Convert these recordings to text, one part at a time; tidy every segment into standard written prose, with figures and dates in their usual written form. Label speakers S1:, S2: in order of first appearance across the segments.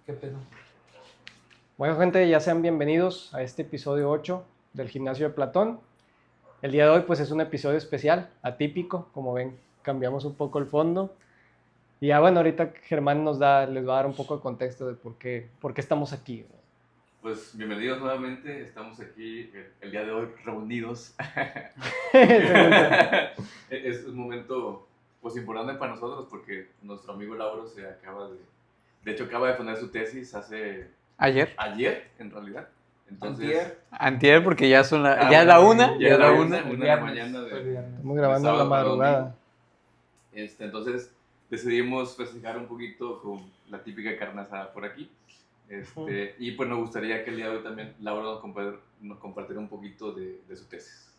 S1: ¿Qué pedo?
S2: Bueno, gente, ya sean bienvenidos a este episodio 8 del Gimnasio de Platón. El día de hoy pues es un episodio especial, atípico, como ven, cambiamos un poco el fondo. Y ya bueno, ahorita Germán les va a dar un poco de contexto de por qué estamos aquí.
S3: Pues bienvenidos nuevamente, estamos aquí el día de hoy reunidos. Es un momento pues importante para nosotros porque nuestro amigo Lauro de hecho acaba de poner su tesis
S4: Ayer,
S3: en realidad. Entonces,
S4: antier, porque ya son ya es la una,
S3: ya es la
S4: una.
S3: una de la mañana
S2: Estamos grabando en la
S3: sábado para
S2: madrugada.
S3: Entonces decidimos festejar un poquito con la típica carne asada por aquí. Y pues nos gustaría que el día de hoy también Laura nos compartiera un poquito de su tesis.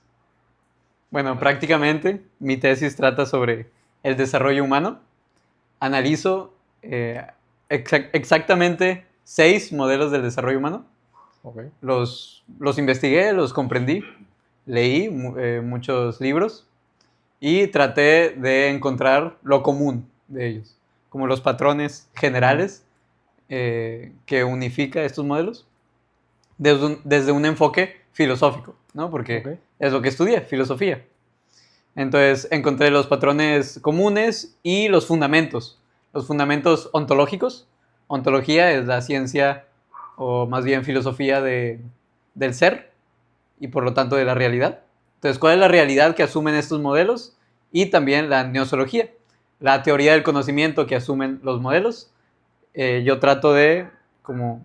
S4: Bueno, prácticamente mi tesis trata sobre el desarrollo humano. Analizo exactamente 6 modelos del desarrollo humano.
S2: Okay.
S4: Los investigué, los comprendí, leí muchos libros y traté de encontrar lo común de ellos, como los patrones generales que unifica estos modelos desde un enfoque filosófico, ¿no? Porque es lo que estudié, filosofía. Entonces encontré los patrones comunes y los fundamentos ontológicos. Ontología es la ciencia, o más bien filosofía del ser y por lo tanto de la realidad. Entonces, ¿cuál es la realidad que asumen estos modelos? Y también la gnoseología, la teoría del conocimiento que asumen los modelos. Yo trato de como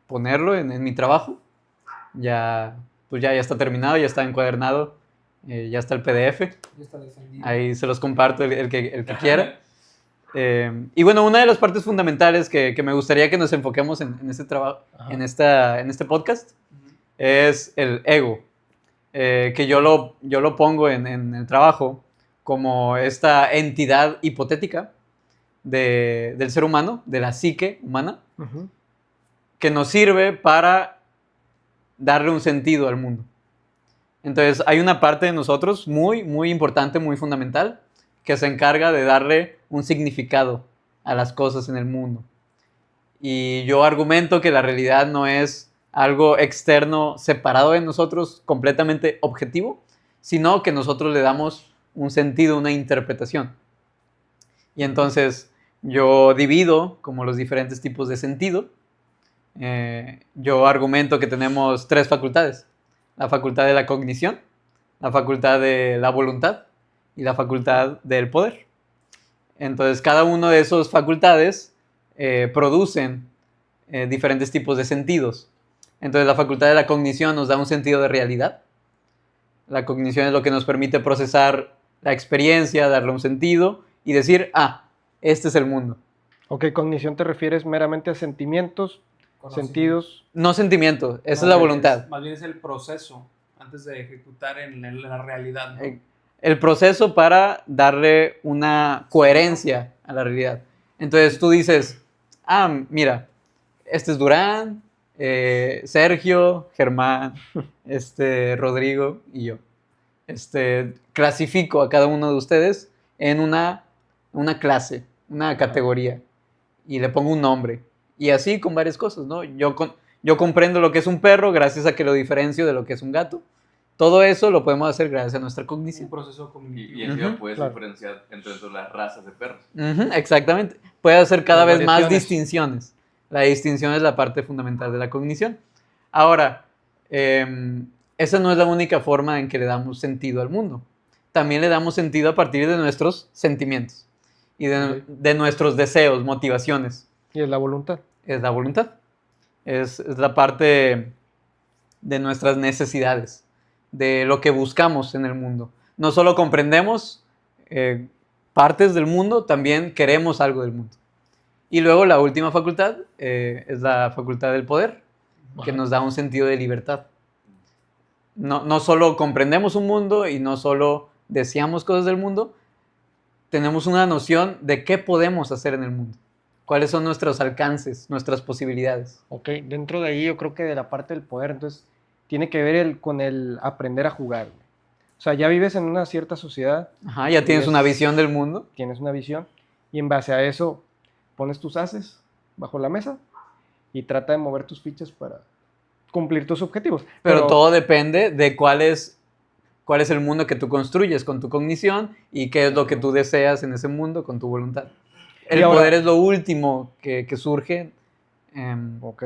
S4: ponerlo en mi trabajo. Ya está terminado, ya está encuadernado, ya está el PDF.
S1: Ya está defendido.
S4: Ahí se los comparto el que quiera. Y bueno, una de las partes fundamentales que me gustaría que nos enfoquemos en este trabajo, en este podcast, es el ego. Que yo lo pongo en el trabajo como esta entidad hipotética del ser humano, de la psique humana, que nos sirve para darle un sentido al mundo. Entonces hay una parte de nosotros muy, muy importante, muy fundamental, que se encarga de darle un significado a las cosas en el mundo. Y yo argumento que la realidad no es algo externo separado de nosotros, completamente objetivo, sino que nosotros le damos un sentido, una interpretación. Y entonces yo divido como los diferentes tipos de sentido. Yo argumento que tenemos 3 facultades: la facultad de la cognición, la facultad de la voluntad y la facultad del poder. Entonces cada una de esas facultades producen diferentes tipos de sentidos. Entonces la facultad de la cognición nos da un sentido de realidad. La cognición es lo que nos permite procesar la experiencia, darle un sentido y decir, este es el mundo.
S2: Ok, cognición te refieres meramente a sentimientos, sentidos.
S4: No sentimientos, esa es la voluntad.
S1: Más bien es el proceso antes de ejecutar en la realidad, ¿no?
S4: El proceso para darle una coherencia a la realidad. Entonces tú dices, mira, este es Durán, Sergio, Germán, Rodrigo y yo. Clasifico a cada uno de ustedes en una clase, una categoría, y le pongo un nombre. Y así con varias cosas, ¿no? Yo comprendo lo que es un perro gracias a que lo diferencio de lo que es un gato. Todo eso lo podemos hacer gracias a nuestra cognición.
S1: Un proceso cognitivo.
S3: Y así puedes diferenciar entre las razas de perros.
S4: Exactamente. Puede hacer cada vez más distinciones. La distinción es la parte fundamental de la cognición. Ahora, esa no es la única forma en que le damos sentido al mundo. También le damos sentido a partir de nuestros sentimientos y de nuestros deseos, motivaciones.
S2: ¿Y es la voluntad?
S4: Es la voluntad. Es la parte de nuestras necesidades, de lo que buscamos en el mundo. No solo comprendemos partes del mundo, también queremos algo del mundo. Y luego la última facultad es la facultad del poder, que nos da un sentido de libertad. No solo comprendemos un mundo y no solo deseamos cosas del mundo, tenemos una noción de qué podemos hacer en el mundo. ¿Cuáles son nuestros alcances, nuestras posibilidades?
S2: Ok, dentro de ahí yo creo que de la parte del poder, entonces, tiene que ver con el aprender a jugar. O sea, ya vives en una cierta sociedad.
S4: Ya tienes una visión del mundo.
S2: Tienes una visión y en base a eso pones tus haces bajo la mesa y trata de mover tus fichas para cumplir tus objetivos.
S4: Pero todo depende de cuál es el mundo que tú construyes con tu cognición y qué es lo que tú deseas en ese mundo con tu voluntad. El poder es lo último que surge.
S2: Ok.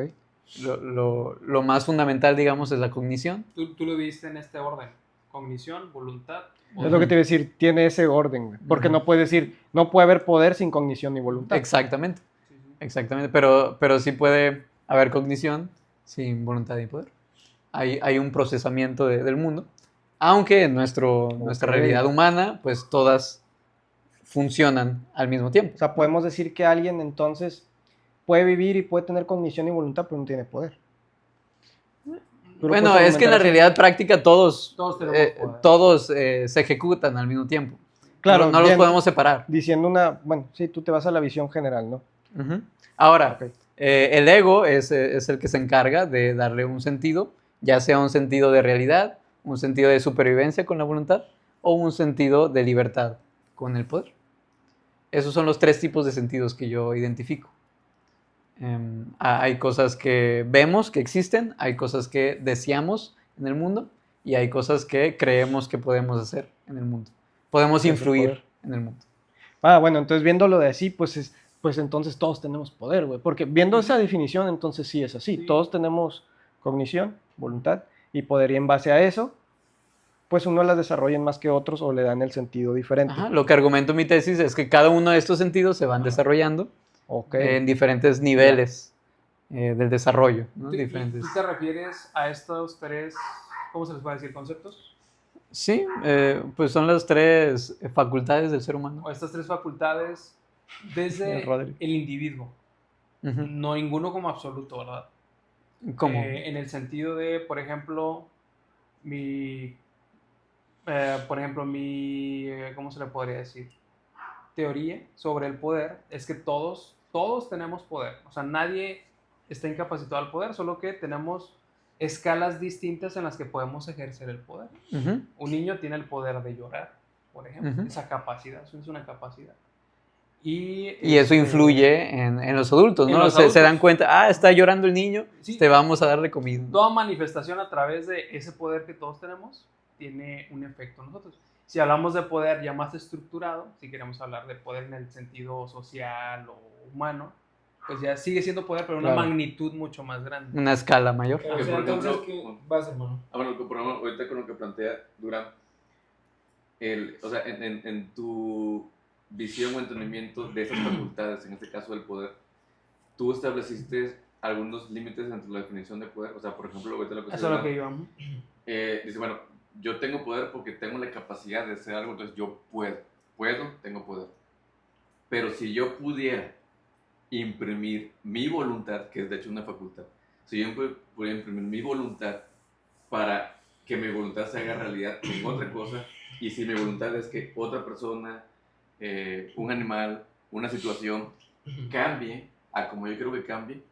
S4: Lo más fundamental, digamos, es la cognición.
S1: Tú lo viste en este orden: cognición, voluntad.
S2: Es lo que te iba a decir, tiene ese orden, güey, porque no puedes decir, no puede haber poder sin cognición ni voluntad.
S4: Exactamente,
S1: Sí, sí.
S4: exactamente. Pero sí puede haber cognición sin voluntad y poder. Hay un procesamiento del mundo, aunque en nuestra realidad humana, pues todas funcionan al mismo tiempo.
S2: O sea, podemos decir que alguien entonces puede vivir y puede tener cognición y voluntad, pero no tiene poder.
S4: Bueno, es que en la realidad práctica todos
S1: tenemos
S4: todos se ejecutan al mismo tiempo.
S2: Claro,
S4: no los
S2: bien,
S4: podemos separar.
S2: diciendo bueno, sí, tú te vas a la visión general, ¿no?
S4: Ujú. Ahora,
S2: Ok.
S4: el ego es el que se encarga de darle un sentido, ya sea un sentido de realidad, un sentido de supervivencia con la voluntad o un sentido de libertad con el poder. Esos son los 3 tipos de sentidos que yo identifico. Hay cosas que vemos que existen, hay cosas que deseamos en el mundo y hay cosas que creemos que podemos hacer en el mundo. Podemos
S2: Ese
S4: influir
S2: poder.
S4: en el mundo.
S2: Bueno, entonces viéndolo de así, pues entonces todos tenemos poder, güey. Porque viendo esa definición, entonces sí es así.
S1: Sí.
S2: Todos tenemos cognición, voluntad y poder, y en base a eso, pues uno las desarrolla más que otros o le dan el sentido diferente.
S4: Ajá, lo que argumento en mi tesis es que cada uno de estos sentidos se van desarrollando
S2: Ok.
S4: en diferentes niveles del desarrollo, ¿no?
S1: ¿Tú
S4: Diferentes.
S1: te refieres a estos 3, ¿cómo se les puede decir? ¿Conceptos?
S4: Sí, pues son las 3 facultades del ser humano.
S1: O estas 3 facultades desde
S2: El Rodri.
S1: el individuo.
S4: Ujú.
S1: No ninguno como absoluto, ¿verdad?
S4: ¿Cómo?
S1: En el sentido de, por ejemplo, ¿cómo se le podría decir? Teoría sobre el poder es que todos tenemos poder. O sea, nadie está incapacitado al poder, solo que tenemos escalas distintas en las que podemos ejercer el poder.
S4: Ujú.
S1: Un niño tiene el poder de llorar, por ejemplo.
S4: Ujú.
S1: Esa capacidad, eso es una capacidad. Y
S4: eso influye en los adultos,
S1: en
S4: ¿no?
S1: los
S4: Se
S1: adultos.
S4: dan cuenta, está llorando el niño,
S1: Sí.
S4: te vamos a dar de comida.
S1: Toda manifestación a través de ese poder que todos tenemos tiene un efecto en nosotros. Si hablamos de poder ya más estructurado, si queremos hablar de poder en el sentido social o humano, pues ya sigue siendo poder, pero una
S2: Claro.
S1: magnitud mucho más grande.
S4: Una escala mayor.
S1: Pero,
S3: Que,
S1: o sea,
S3: por ejemplo,
S1: entonces, ¿qué vas, hermano?
S3: Bueno, por ejemplo, ahorita con lo que plantea Durán, o sea, en tu visión o entendimiento de esas facultades, en este caso del poder, tú estableciste algunos límites entre la definición de poder. O sea, por ejemplo, ahorita lo que
S1: Eso es lo que iba.
S3: dice, bueno, yo tengo poder porque tengo la capacidad de hacer algo, entonces yo tengo poder. Pero si yo pudiera imprimir mi voluntad, que es de hecho una facultad, si yo pudiera imprimir mi voluntad para que mi voluntad se haga realidad en otra cosa, y si mi voluntad es que otra persona, un animal, una situación cambie a como yo quiero que cambie,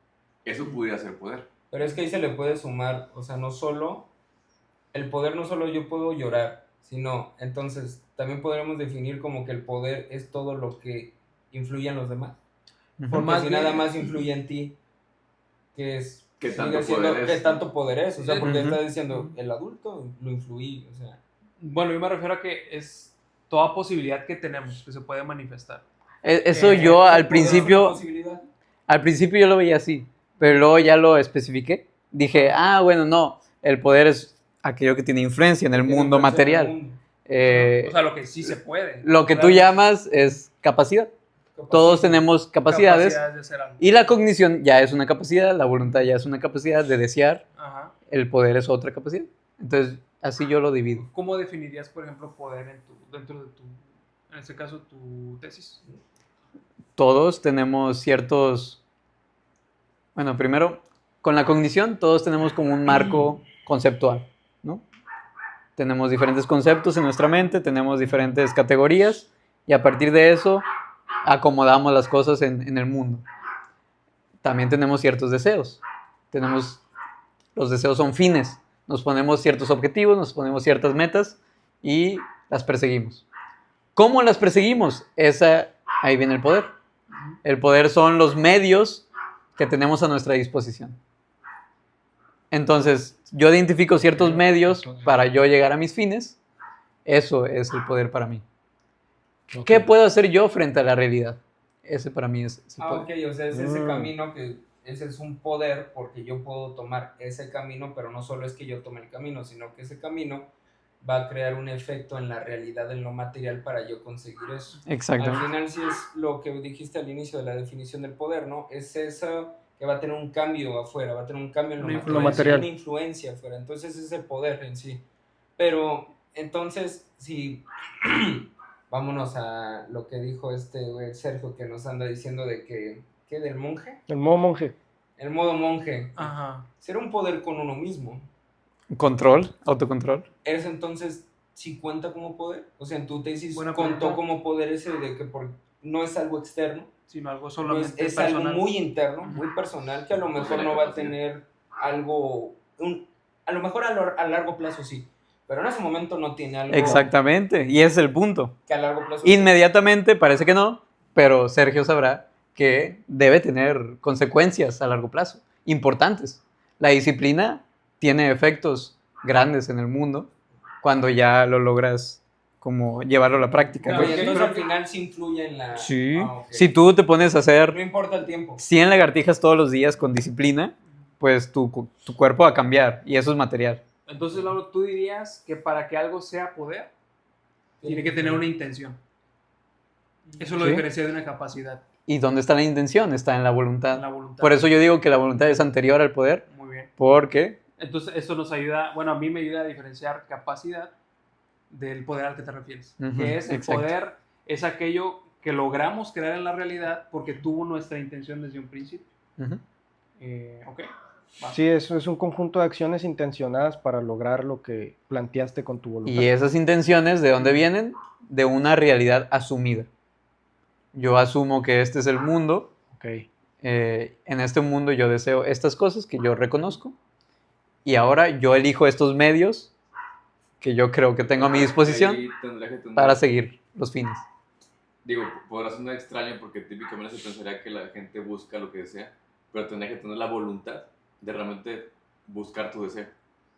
S3: eso pudiera ser poder.
S5: Pero es que ahí se le puede sumar, o sea, no solo, el poder no solo yo puedo llorar, sino, entonces, también podríamos definir como que el poder es todo lo que influye en los demás.
S4: Ujú.
S5: Porque
S1: Más
S5: si
S1: bien-
S5: nada más influye en ti, que es,
S3: ¿Qué
S5: sigue
S3: tanto
S5: siendo,
S3: poder es?
S5: ¿qué tanto poder es? O sea, porque
S4: Ujú.
S5: está diciendo, el adulto lo influí, o sea.
S1: Bueno, yo me refiero a que es toda posibilidad que tenemos que se puede manifestar.
S4: Eso
S1: Que
S4: yo
S1: el
S4: al
S1: poder es una
S4: principio
S1: posibilidad.
S4: yo lo veía así, pero luego ya lo especifiqué. Dije, bueno, no, el poder es aquello que tiene influencia en el
S5: tiene
S4: mundo
S5: influencia en el
S4: material.
S5: mundo.
S1: O sea, lo que sí se puede.
S4: Lo que tú
S5: claro.
S4: llamas es capacidad. Todos tenemos capacidades
S1: de hacer algo.
S4: y la cognición ya es una capacidad, la voluntad ya es una capacidad de desear,
S1: Ajá.
S4: el poder es otra capacidad. Entonces, así yo lo divido.
S1: ¿Cómo definirías, por ejemplo, poder dentro de en este caso, tu tesis?
S4: Todos tenemos ciertos... Bueno, primero, con la cognición todos tenemos como un marco conceptual, ¿no? Tenemos diferentes conceptos en nuestra mente, tenemos diferentes categorías y a partir de eso acomodamos las cosas en el mundo. También tenemos ciertos deseos. Los deseos son fines. Nos ponemos ciertos objetivos, nos ponemos ciertas metas y las perseguimos. ¿Cómo las perseguimos? Ahí viene el poder. El poder son los medios que tenemos a nuestra disposición. Entonces, yo identifico ciertos medios para yo llegar a mis fines. Eso es el poder para mí.
S2: Ok.
S4: ¿Qué puedo hacer yo frente a la realidad? Ese para mí es ese
S5: Ah,
S4: poder.
S5: ok, o sea, es ese camino que ese es un poder porque yo puedo tomar ese camino, pero no solo es que yo tome el camino, sino que ese camino va a crear un efecto en la realidad, en lo material, para yo conseguir eso.
S4: Exacto.
S5: Al final sí es lo que dijiste al inicio de la definición del poder, ¿no? Es eso que va a tener un cambio afuera, va a tener un cambio en
S1: Una
S5: lo
S2: material.
S5: una influencia afuera. Entonces es el poder en sí. Pero entonces, si vámonos a lo que dijo este güey Sergio, que nos anda diciendo de que, ¿qué? ¿Del monje?
S2: El modo monje.
S5: El modo monje.
S1: Ajá.
S5: Ser un poder con uno mismo.
S4: Control, autocontrol.
S5: ¿Eso entonces sí cuenta como poder? O sea, en tu tesis
S1: Buena
S5: contó
S1: pregunta.
S5: como poder ese de que no es algo externo,
S1: Sino algo
S5: no
S1: solamente
S5: es algo
S1: personal.
S5: muy interno, muy personal, que a lo
S3: Pues
S5: mejor
S3: la
S5: no va a
S3: capacidad.
S5: tener algo, a lo mejor a largo plazo sí, pero en ese momento no tiene algo
S4: Exactamente. Y ese es el punto.
S5: que a largo plazo sí.
S4: Inmediatamente parece que no, pero Sergio sabrá que debe tener consecuencias a largo plazo, importantes. La disciplina tiene efectos grandes en el mundo cuando ya lo logras como llevarlo a la práctica.
S5: Pero
S1: Ok,
S5: entonces
S1: pero
S5: al final sí influye en la...
S4: Sí.
S5: Ah, ok.
S4: Si tú te pones a hacer
S5: No importa el tiempo.
S4: 100 lagartijas todos los días con disciplina, pues tu cuerpo va a cambiar y eso es material.
S1: Entonces, Lauro, tú dirías que para que algo sea poder, tiene que tener una intención. Eso lo
S2: Sí.
S1: diferencia de una capacidad,
S4: ¿Y dónde está la intención? Está en la voluntad.
S1: la voluntad.
S4: Por eso yo digo que la voluntad es anterior al poder,
S1: Muy bien.
S4: porque
S1: Entonces, esto nos ayuda, bueno, a mí me ayuda a diferenciar capacidad del poder al que te refieres.
S4: Ujú,
S1: Que es el
S4: exacto.
S1: poder, es aquello que logramos crear en la realidad porque tuvo nuestra intención desde un principio.
S4: Ujú.
S1: Ok. Va.
S2: Sí, eso es un conjunto de acciones intencionadas para lograr lo que planteaste con tu voluntad.
S4: Y esas intenciones, ¿de dónde vienen? De una realidad asumida. Yo asumo que este es el mundo.
S2: Ok.
S4: En este mundo yo deseo estas cosas que yo reconozco. Y ahora yo elijo estos medios que yo creo que tengo a mi disposición
S3: Ahí tendría que tener-
S4: para seguir los fines.
S3: Digo, podrá sonar extraño porque típicamente se pensaría que la gente busca lo que desea, pero tendría que tener la voluntad de realmente buscar tu deseo.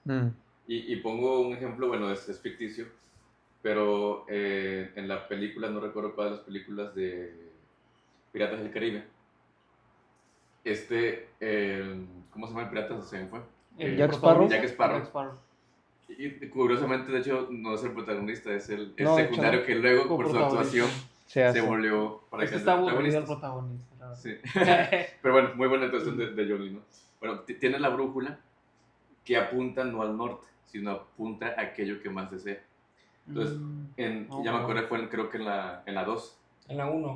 S4: Mm.
S3: Y pongo un ejemplo, bueno, es ficticio, pero en la película, no recuerdo cuál de las películas de Piratas del Caribe, ¿cómo se llama el pirata? Se me fue.
S2: Jack Sparrow.
S3: Jack Sparrow.
S1: Jack Sparrow.
S3: Y curiosamente, de hecho, no es el protarotagonista, es el
S2: No, de hecho,
S3: secundario
S2: no.
S3: que luego, por su
S1: Coprotagonista.
S3: actuación,
S2: Se hace.
S3: se volvió para
S1: Es que
S3: que
S1: está
S3: sean
S1: aburrido el
S3: protagonistas.
S1: protagonista, la verdad.
S3: Sí. Pero bueno, muy buena actuación de Johnny, ¿no? Bueno, tiene la brújula que apunta no al norte, sino apunta a aquello que más desea. Entonces, ya me acuerdo, creo que en la 2.
S5: En la 1.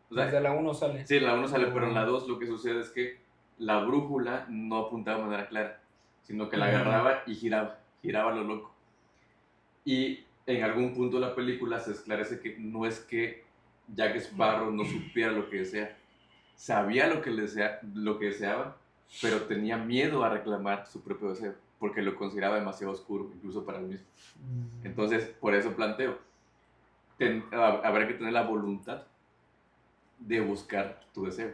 S3: O sea,
S5: Desde la 1 sale.
S3: sí, en la 1 sale, pero en la 2 lo que sucede es que la brújula no apuntaba de manera clara, sino que la agarraba y giraba a lo loco. Y en algún punto de la película se esclarece que no es que Jack Sparrow no supiera lo que desea, sabía lo que deseaba, pero tenía miedo a reclamar su propio deseo, porque lo consideraba demasiado oscuro, incluso para él mismo. Entonces, por eso planteo, habrá que tener la voluntad de buscar tu deseo,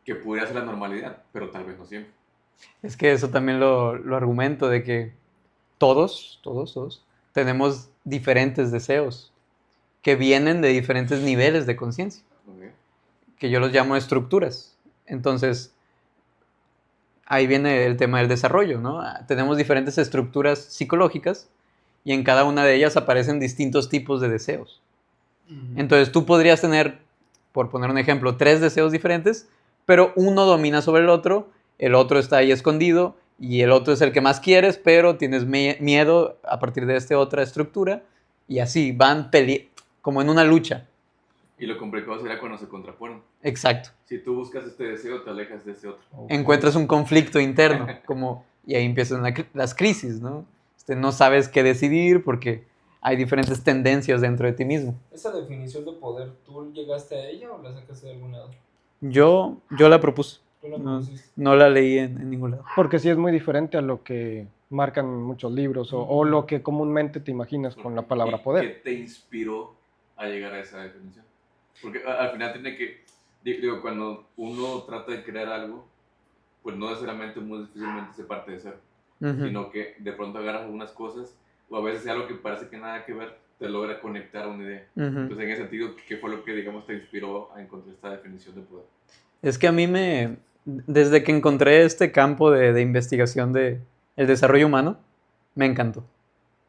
S3: que pudiera ser la normalidad, pero tal vez no siempre.
S4: Es que eso también lo argumento de que todos tenemos diferentes deseos que vienen de diferentes niveles de conciencia,
S3: ¿Ok?
S4: que yo los llamo estructuras. Entonces, ahí viene el tema del desarrollo, ¿no? Tenemos diferentes estructuras psicológicas y en cada una de ellas aparecen distintos tipos de deseos. Entonces, tú podrías tener, por poner un ejemplo, 3 deseos diferentes, pero uno domina sobre el otro está ahí escondido y el otro es el que más quieres, pero tienes miedo a partir de esta otra estructura y así van como en una lucha.
S3: Y lo complicado será cuando se contraponen.
S4: Exacto.
S3: Si tú buscas este deseo, te alejas de ese otro.
S4: Encuentras un conflicto interno y ahí empiezan las crisis, ¿no? No sabes qué decidir porque hay diferentes tendencias dentro de ti mismo.
S5: Esa definición de poder, ¿tú llegaste a ella o la sacaste de algún lado?
S4: Yo la propuse.
S5: ¿Tú la
S4: No,
S5: propusiste?
S4: no la leí en ningún lado.
S2: Porque sí es muy diferente a lo que marcan muchos libros o lo que comúnmente te imaginas con la palabra
S3: ¿Y
S2: poder.
S3: qué te inspiró a llegar a esa definición? Porque al final tiene que, digo, cuando uno trata de crear algo, pues no necesariamente muy difícilmente se parte de cero,
S4: Ujú.
S3: sino que de pronto agarras algunas cosas, o a veces algo que parece que nada que ver, te logra conectar a una idea.
S4: Ujú.
S3: Entonces, en ese sentido, ¿qué fue lo que, digamos, te inspiró a encontrar esta definición de poder?
S4: Es que a mí desde que encontré este campo de investigación de el desarrollo humano, me encantó.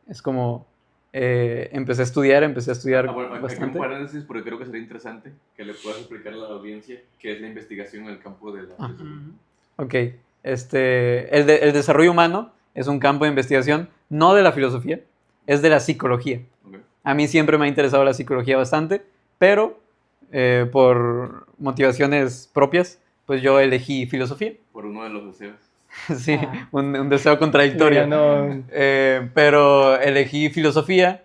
S4: Es como, empecé a estudiar
S3: Bueno, aquí un
S4: bastante.
S3: paréntesis, porque creo que sería interesante que le puedas explicar a la audiencia qué es la investigación en el campo de la
S4: Ah.
S3: filosofía.
S4: Ok, el desarrollo humano es un campo de investigación, no de la filosofía, es de la psicología.
S3: Ok.
S4: A mí siempre me ha interesado la psicología bastante, pero por motivaciones propias, pues yo elegí filosofía.
S3: Por uno de los deseos.
S4: Sí, un deseo contradictorio.
S2: Ya no,
S4: Pero elegí filosofía,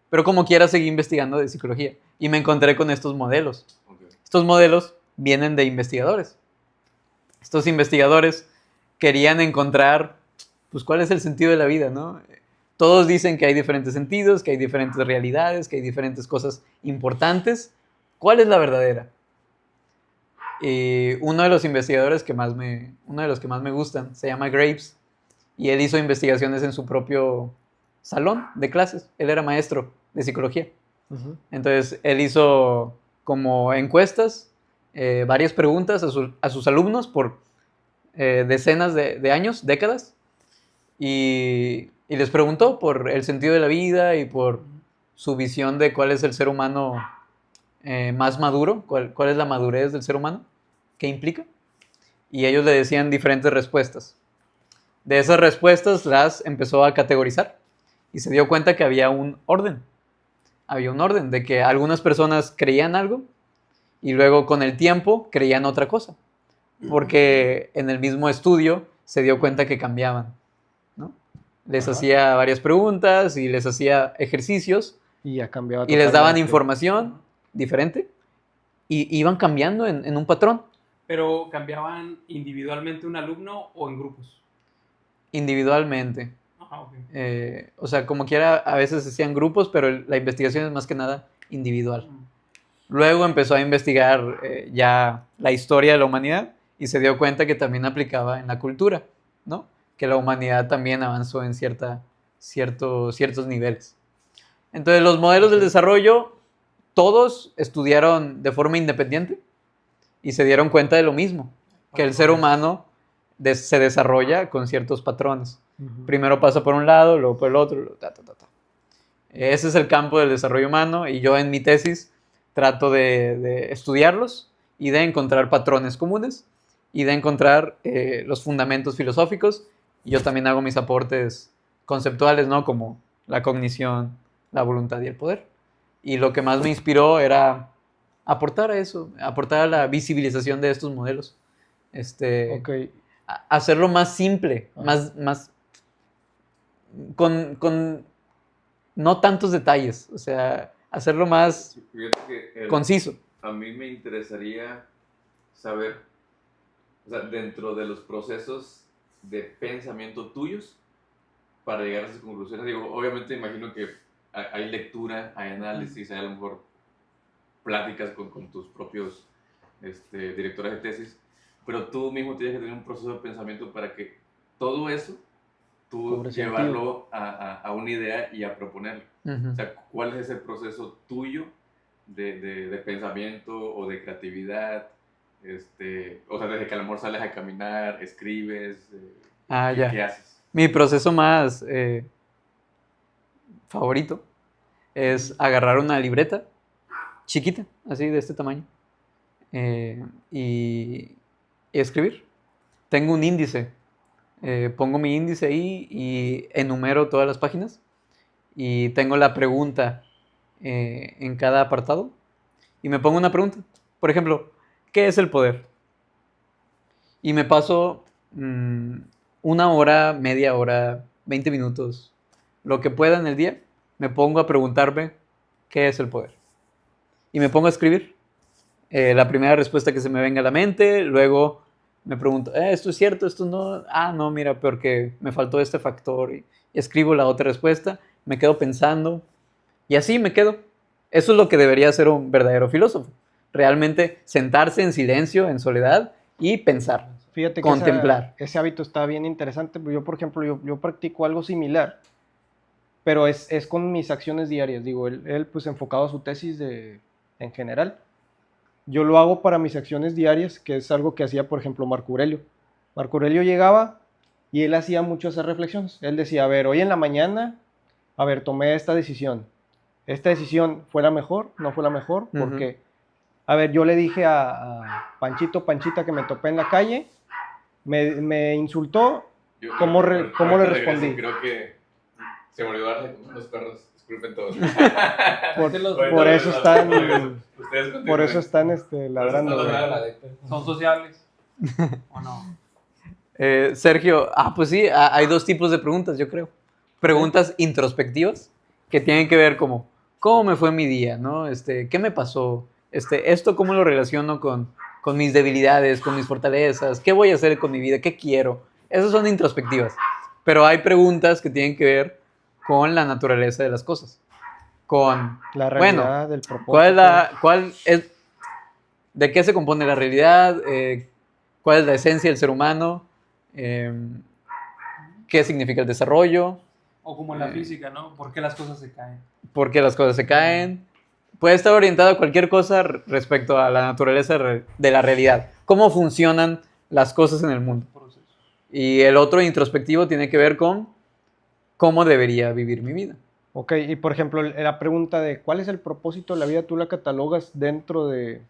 S4: pero como quiera seguí investigando de psicología. Y me encontré con estos modelos.
S3: Ok.
S4: Estos modelos vienen de investigadores. Estos investigadores querían encontrar, pues, cuál es el sentido de la vida, ¿no? Todos dicen que hay diferentes sentidos, que hay diferentes realidades, que hay diferentes cosas importantes. ¿Cuál es la verdadera? Y uno de los investigadores uno de los que más me gustan, se llama Graves, y él hizo investigaciones en su propio salón de clases. Él era maestro de psicología.
S2: ujú.
S4: Entonces, él hizo como encuestas, varias preguntas a sus alumnos por decenas de años, décadas, y les preguntó por el sentido de la vida y por su visión de cuál es el ser humano más maduro, cuál es la madurez del ser humano, qué implica. Y ellos le decían diferentes respuestas. De esas respuestas las empezó a categorizar y se dio cuenta que había un orden. Había un orden de que algunas personas creían algo y luego con el tiempo creían otra cosa. Porque en el mismo estudio se dio cuenta que cambiaban, ¿no? Les
S2: Ajá.
S4: hacía varias preguntas y les hacía ejercicios
S2: Y ya cambiaba
S4: y les daban
S2: totalmente.
S4: información diferente y iban cambiando en un patrón
S1: Pero cambiaban individualmente un alumno o en grupos.
S4: individualmente.
S1: Ajá, ok.
S4: O sea, como quiera, a veces se hacían grupos, pero la investigación es más que nada individual. Luego empezó a investigar ya la historia de la humanidad y se dio cuenta que también aplicaba en la cultura, ¿no? Que la humanidad también avanzó en ciertos niveles. Entonces, los modelos del desarrollo, todos estudiaron de forma independiente y se dieron cuenta de lo mismo, que el ser humano se desarrolla con ciertos patrones.
S2: Ujú.
S4: Primero pasa por un lado, luego por el otro, luego ta, ta, ta, ta. Ese es el campo del desarrollo humano y yo en mi tesis trato de estudiarlos y de encontrar patrones comunes y de encontrar los fundamentos filosóficos. Y yo también hago mis aportes conceptuales, ¿no? Como la cognición, la voluntad y el poder. Y lo que más me inspiró era aportar a eso, aportar a la visibilización de estos modelos.
S2: Ok.
S4: Hacerlo más simple,
S2: Ajá.
S4: más con no tantos detalles, o sea, hacerlo más
S3: Fíjate que
S4: conciso.
S3: a mí me interesaría saber, o sea, dentro de los procesos de pensamiento tuyos para llegar a esas conclusiones. Digo, obviamente imagino que hay lectura, hay análisis, hay a lo mejor pláticas con tus propios directores de tesis, pero tú mismo tienes que tener un proceso de pensamiento para que todo eso, tú
S2: Cobre
S3: llevarlo a una idea y a proponerlo.
S4: Ujú.
S3: O sea, ¿cuál es ese proceso tuyo de pensamiento o de creatividad? O sea, desde que a lo mejor sales a caminar, escribes,
S4: Ya.
S3: ¿qué haces?
S4: Mi proceso más favorito es agarrar una libreta chiquita, así de este tamaño, y escribir. Tengo un índice, pongo mi índice ahí y enumero todas las páginas y tengo la pregunta en cada apartado y me pongo una pregunta. Por ejemplo, ¿qué es el poder? Y me paso una hora, media hora, 20 minutos, lo que pueda en el día, me pongo a preguntarme qué es el poder. Y me pongo a escribir la primera respuesta que se me venga a la mente, luego me pregunto, ¿esto es cierto? ¿Esto no? Ah, no, mira, porque me faltó este factor. Y escribo la otra respuesta, me quedo pensando y así me quedo. Eso es lo que debería hacer un verdadero filósofo. Realmente sentarse en silencio, en soledad y pensar.
S2: Fíjate que
S4: contemplar.
S2: ese hábito está bien interesante. Yo, por ejemplo, yo practico algo similar, pero es con mis acciones diarias. Digo, él pues enfocado a su tesis en general. Yo lo hago para mis acciones diarias, que es algo que hacía, por ejemplo, Marco Aurelio. Marco Aurelio llegaba y él hacía mucho esas reflexiones. Él decía, a ver, hoy en la mañana, a ver, tomé esta decisión. ¿Esta decisión fue la mejor? ¿No fue la mejor? ¿Por
S4: Ujú.
S2: qué? A ver, yo le dije a Panchita que me topé en la calle, me insultó, ¿cómo le
S3: ahorita regreso,
S2: respondí?
S3: Creo que se me olvidó darle con los perros. Disculpen todos.
S2: Por eso están,
S3: Ustedes continúen.
S2: por eso están ladrando.
S3: Por eso están
S2: güey.
S1: ¿Son sociables? ¿O no?
S4: Sergio, pues sí, hay dos tipos de preguntas, yo creo. Preguntas introspectivas, que tienen que ver como, ¿cómo me fue mi día? ¿No? ¿Qué me pasó? Esto cómo lo relaciono con mis debilidades, con mis fortalezas, ¿qué voy a hacer con mi vida? ¿Qué quiero? Esas son introspectivas. Pero hay preguntas que tienen que ver con la naturaleza de las cosas. Con,
S2: La realidad, el propósito.
S4: ¿de qué se compone la realidad? ¿Cuál es la esencia del ser humano? ¿Qué significa el desarrollo?
S1: O como en la física, ¿no? ¿Por qué las cosas se caen?
S4: ¿Por qué las cosas se caen? Puede estar orientado a cualquier cosa respecto a la naturaleza de la realidad. ¿Cómo funcionan las cosas en el mundo?
S1: Proceso.
S4: Y el otro introspectivo tiene que ver con cómo debería vivir mi vida.
S2: Ok, y por ejemplo, la pregunta de ¿cuál es el propósito de la vida? ¿Tú la catalogas dentro de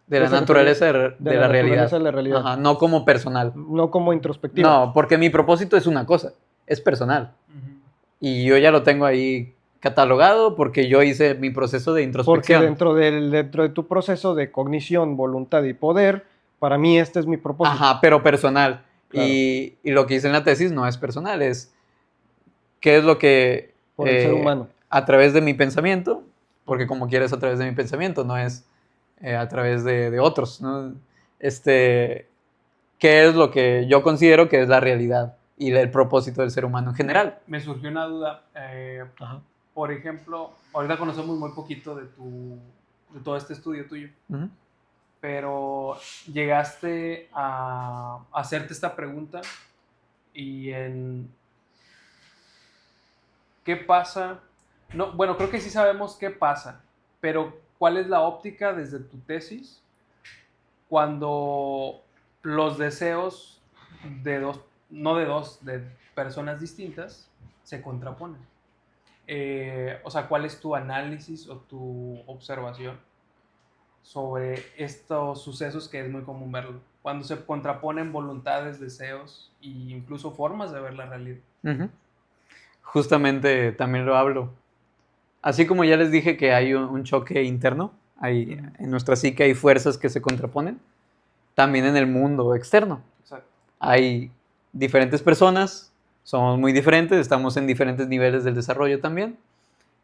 S4: De la naturaleza de la
S2: naturaleza
S4: realidad.
S2: de la realidad?
S4: Ajá, no como personal.
S2: No como introspectiva.
S4: No, porque mi propósito es una cosa, es personal.
S1: Ujú.
S4: Y yo ya lo tengo ahí catalogado porque yo hice mi proceso de
S2: Porque
S4: introspección.
S2: dentro de tu proceso de cognición, voluntad y poder, para mí este es mi propósito.
S4: Ajá, pero personal.
S2: Claro.
S4: Y lo que hice en la tesis no es personal, es qué es lo que...
S2: Por el ser humano.
S4: A través de mi pensamiento, porque como quieres a través de mi pensamiento, no es a través de otros, ¿no? ¿Qué es lo que yo considero que es la realidad y el propósito del ser humano en general?
S1: Me surgió una duda.
S2: Ajá.
S1: Por ejemplo, ahorita conocemos muy poquito de todo este estudio tuyo,
S4: Ujú.
S1: pero llegaste a hacerte esta pregunta y ¿qué pasa? No, bueno, creo que sí sabemos qué pasa, pero ¿cuál es la óptica desde tu tesis cuando los deseos de personas distintas se contraponen? O sea, ¿cuál es tu análisis o tu observación sobre estos sucesos que es muy común verlo? Cuando se contraponen voluntades, deseos e incluso formas de ver la realidad.
S4: Ujú. Justamente también lo hablo. Así como ya les dije que hay un choque interno, en nuestra psique hay fuerzas que se contraponen, también en el mundo externo.
S1: Exacto.
S4: Hay diferentes personas, somos muy diferentes, estamos en diferentes niveles del desarrollo también.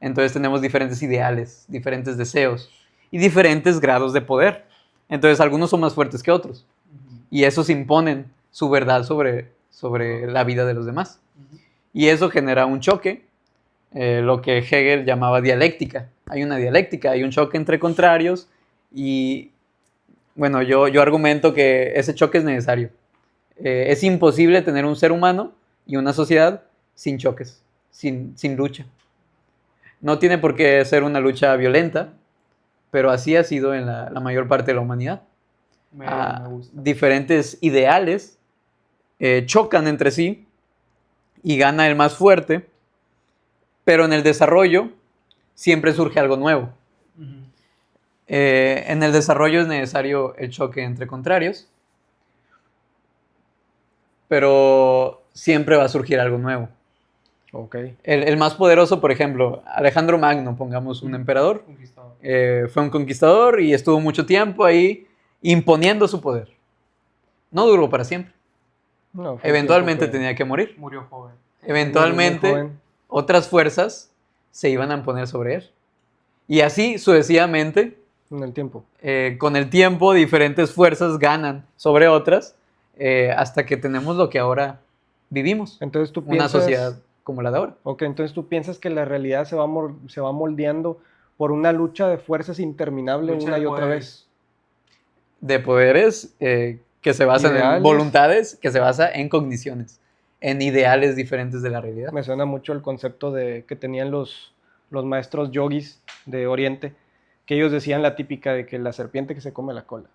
S4: Entonces tenemos diferentes ideales, diferentes deseos y diferentes grados de poder. Entonces algunos son más fuertes que otros. Y esos imponen su verdad sobre la vida de los demás. Y eso genera un choque, lo que Hegel llamaba dialéctica. Hay una dialéctica, hay un choque entre contrarios y, bueno, yo argumento que ese choque es necesario. Es imposible tener un ser humano y una sociedad sin choques, sin lucha. No tiene por qué ser una lucha violenta, pero así ha sido en la mayor parte de la humanidad.
S1: Me gusta.
S4: Diferentes ideales chocan entre sí y gana el más fuerte, pero en el desarrollo siempre surge algo nuevo.
S1: Uh-huh.
S4: En el desarrollo es necesario el choque entre contrarios, pero siempre va a surgir algo nuevo.
S2: Okay.
S4: El más poderoso, por ejemplo, Alejandro Magno, pongamos un emperador,
S1: Conquistador.
S4: fue un conquistador y estuvo mucho tiempo ahí imponiendo su poder. No duró para siempre.
S2: No, fue
S4: Eventualmente
S2: tiempo que
S4: tenía que morir.
S1: Murió joven.
S4: Eventualmente
S2: muy joven.
S4: otras fuerzas se iban a poner sobre él. Y así sucesivamente,
S2: En el tiempo.
S4: con el tiempo, diferentes fuerzas ganan sobre otras hasta que tenemos lo que ahora vivimos.
S2: Entonces tú
S4: Una
S2: piensas,
S4: sociedad como la de ahora.
S2: Ok, entonces tú piensas que la realidad se va moldeando por una lucha de fuerzas interminable
S1: Lucha
S2: una
S1: de
S2: y otra
S1: poderes.
S2: vez.
S4: De poderes que se basa en
S2: Ideales.
S4: voluntades, que se basa en cogniciones, en ideales diferentes de la realidad.
S2: Me suena mucho el concepto de que tenían los maestros yogis de Oriente, que ellos decían la típica de que la serpiente que se come la cola.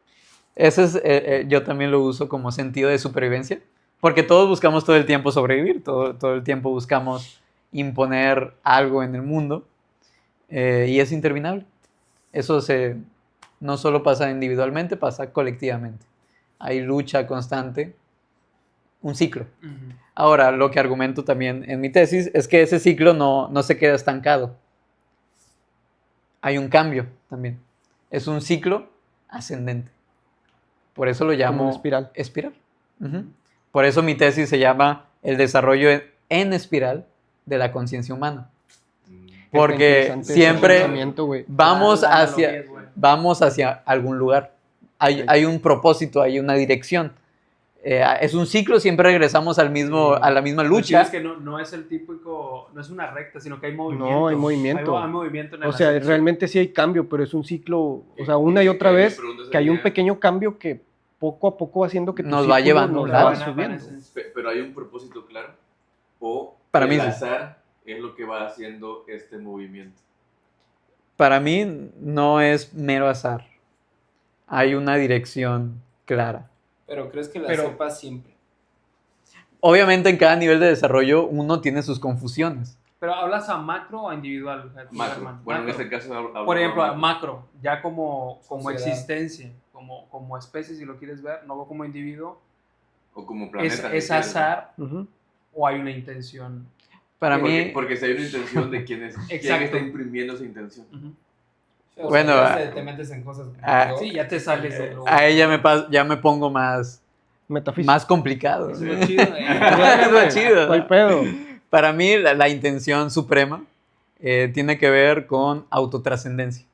S4: Ese es, yo también lo uso como sentido de supervivencia, porque todos buscamos todo el tiempo sobrevivir, todo el tiempo buscamos imponer algo en el mundo, y es interminable. Eso no solo pasa individualmente, pasa colectivamente. Hay lucha constante, un ciclo.
S1: Ujú.
S4: Ahora, lo que argumento también en mi tesis es que ese ciclo no se queda estancado. Hay un cambio también. Es un ciclo ascendente. Por eso lo
S2: Como
S4: llamo
S2: una espiral.
S4: espiral. Ujú. Por eso mi tesis se llama El desarrollo en espiral de la conciencia humana.
S2: Está
S4: Porque
S2: interesante ese
S4: siempre
S2: pensamiento, güey.
S4: vamos
S1: La analogía
S4: hacia,
S1: es buena.
S4: vamos hacia algún lugar.
S2: Ok.
S4: Hay un propósito, hay una dirección. Es un ciclo, siempre regresamos a la misma
S1: Lo chido
S4: lucha.
S1: es que no es el típico, no es una recta, sino que hay movimiento.
S2: No, hay movimiento.
S1: Hay movimiento en el
S2: O sea,
S1: ascenso.
S2: realmente sí hay cambio, pero es un ciclo, o sea, una y otra
S3: Mi
S2: vez,
S3: pregunta
S2: que hay un
S3: sería,
S2: pequeño cambio que poco a poco va haciendo que tu
S4: Nos va
S2: círculo
S4: llevando a
S2: nos
S4: un
S2: va
S4: lado.
S1: Buena
S2: subiendo.
S1: ascenso.
S3: Pero hay un propósito claro, o
S4: Para
S3: el
S4: mí sí.
S3: azar es lo que va haciendo este movimiento.
S4: Para mí no es mero azar. Hay una dirección clara.
S5: Pero crees que la
S1: Pero-
S5: sepas siempre.
S4: Obviamente en cada nivel de desarrollo uno tiene sus confusiones.
S1: Pero ¿hablas a macro o a individual?
S3: Macro.
S1: Germán?
S3: Bueno, en
S1: Macro.
S3: este caso hablamos
S1: Por ejemplo,
S3: de
S1: a macro, ya como
S5: Sociedad.
S1: existencia, como especie, si lo quieres ver, no como individuo,
S3: o como planeta.
S1: es
S3: si quieres,
S1: azar
S2: Ujú.
S1: o hay una intención.
S4: Para
S3: porque,
S4: mí,
S3: porque si hay una intención de quién
S1: Exacto.
S3: está imprimiendo esa intención.
S1: Ujú.
S5: O
S4: Bueno,
S5: sea, ya te metes en cosas.
S4: ah,
S1: Sí, ya te sales de lo...
S4: a ella ya me pongo más
S2: Metafísica.
S4: complicado.
S1: Es lo chido,
S4: Es lo chido.
S2: No hay pedo.
S4: Para mí la intención suprema tiene que ver con autotrascendencia.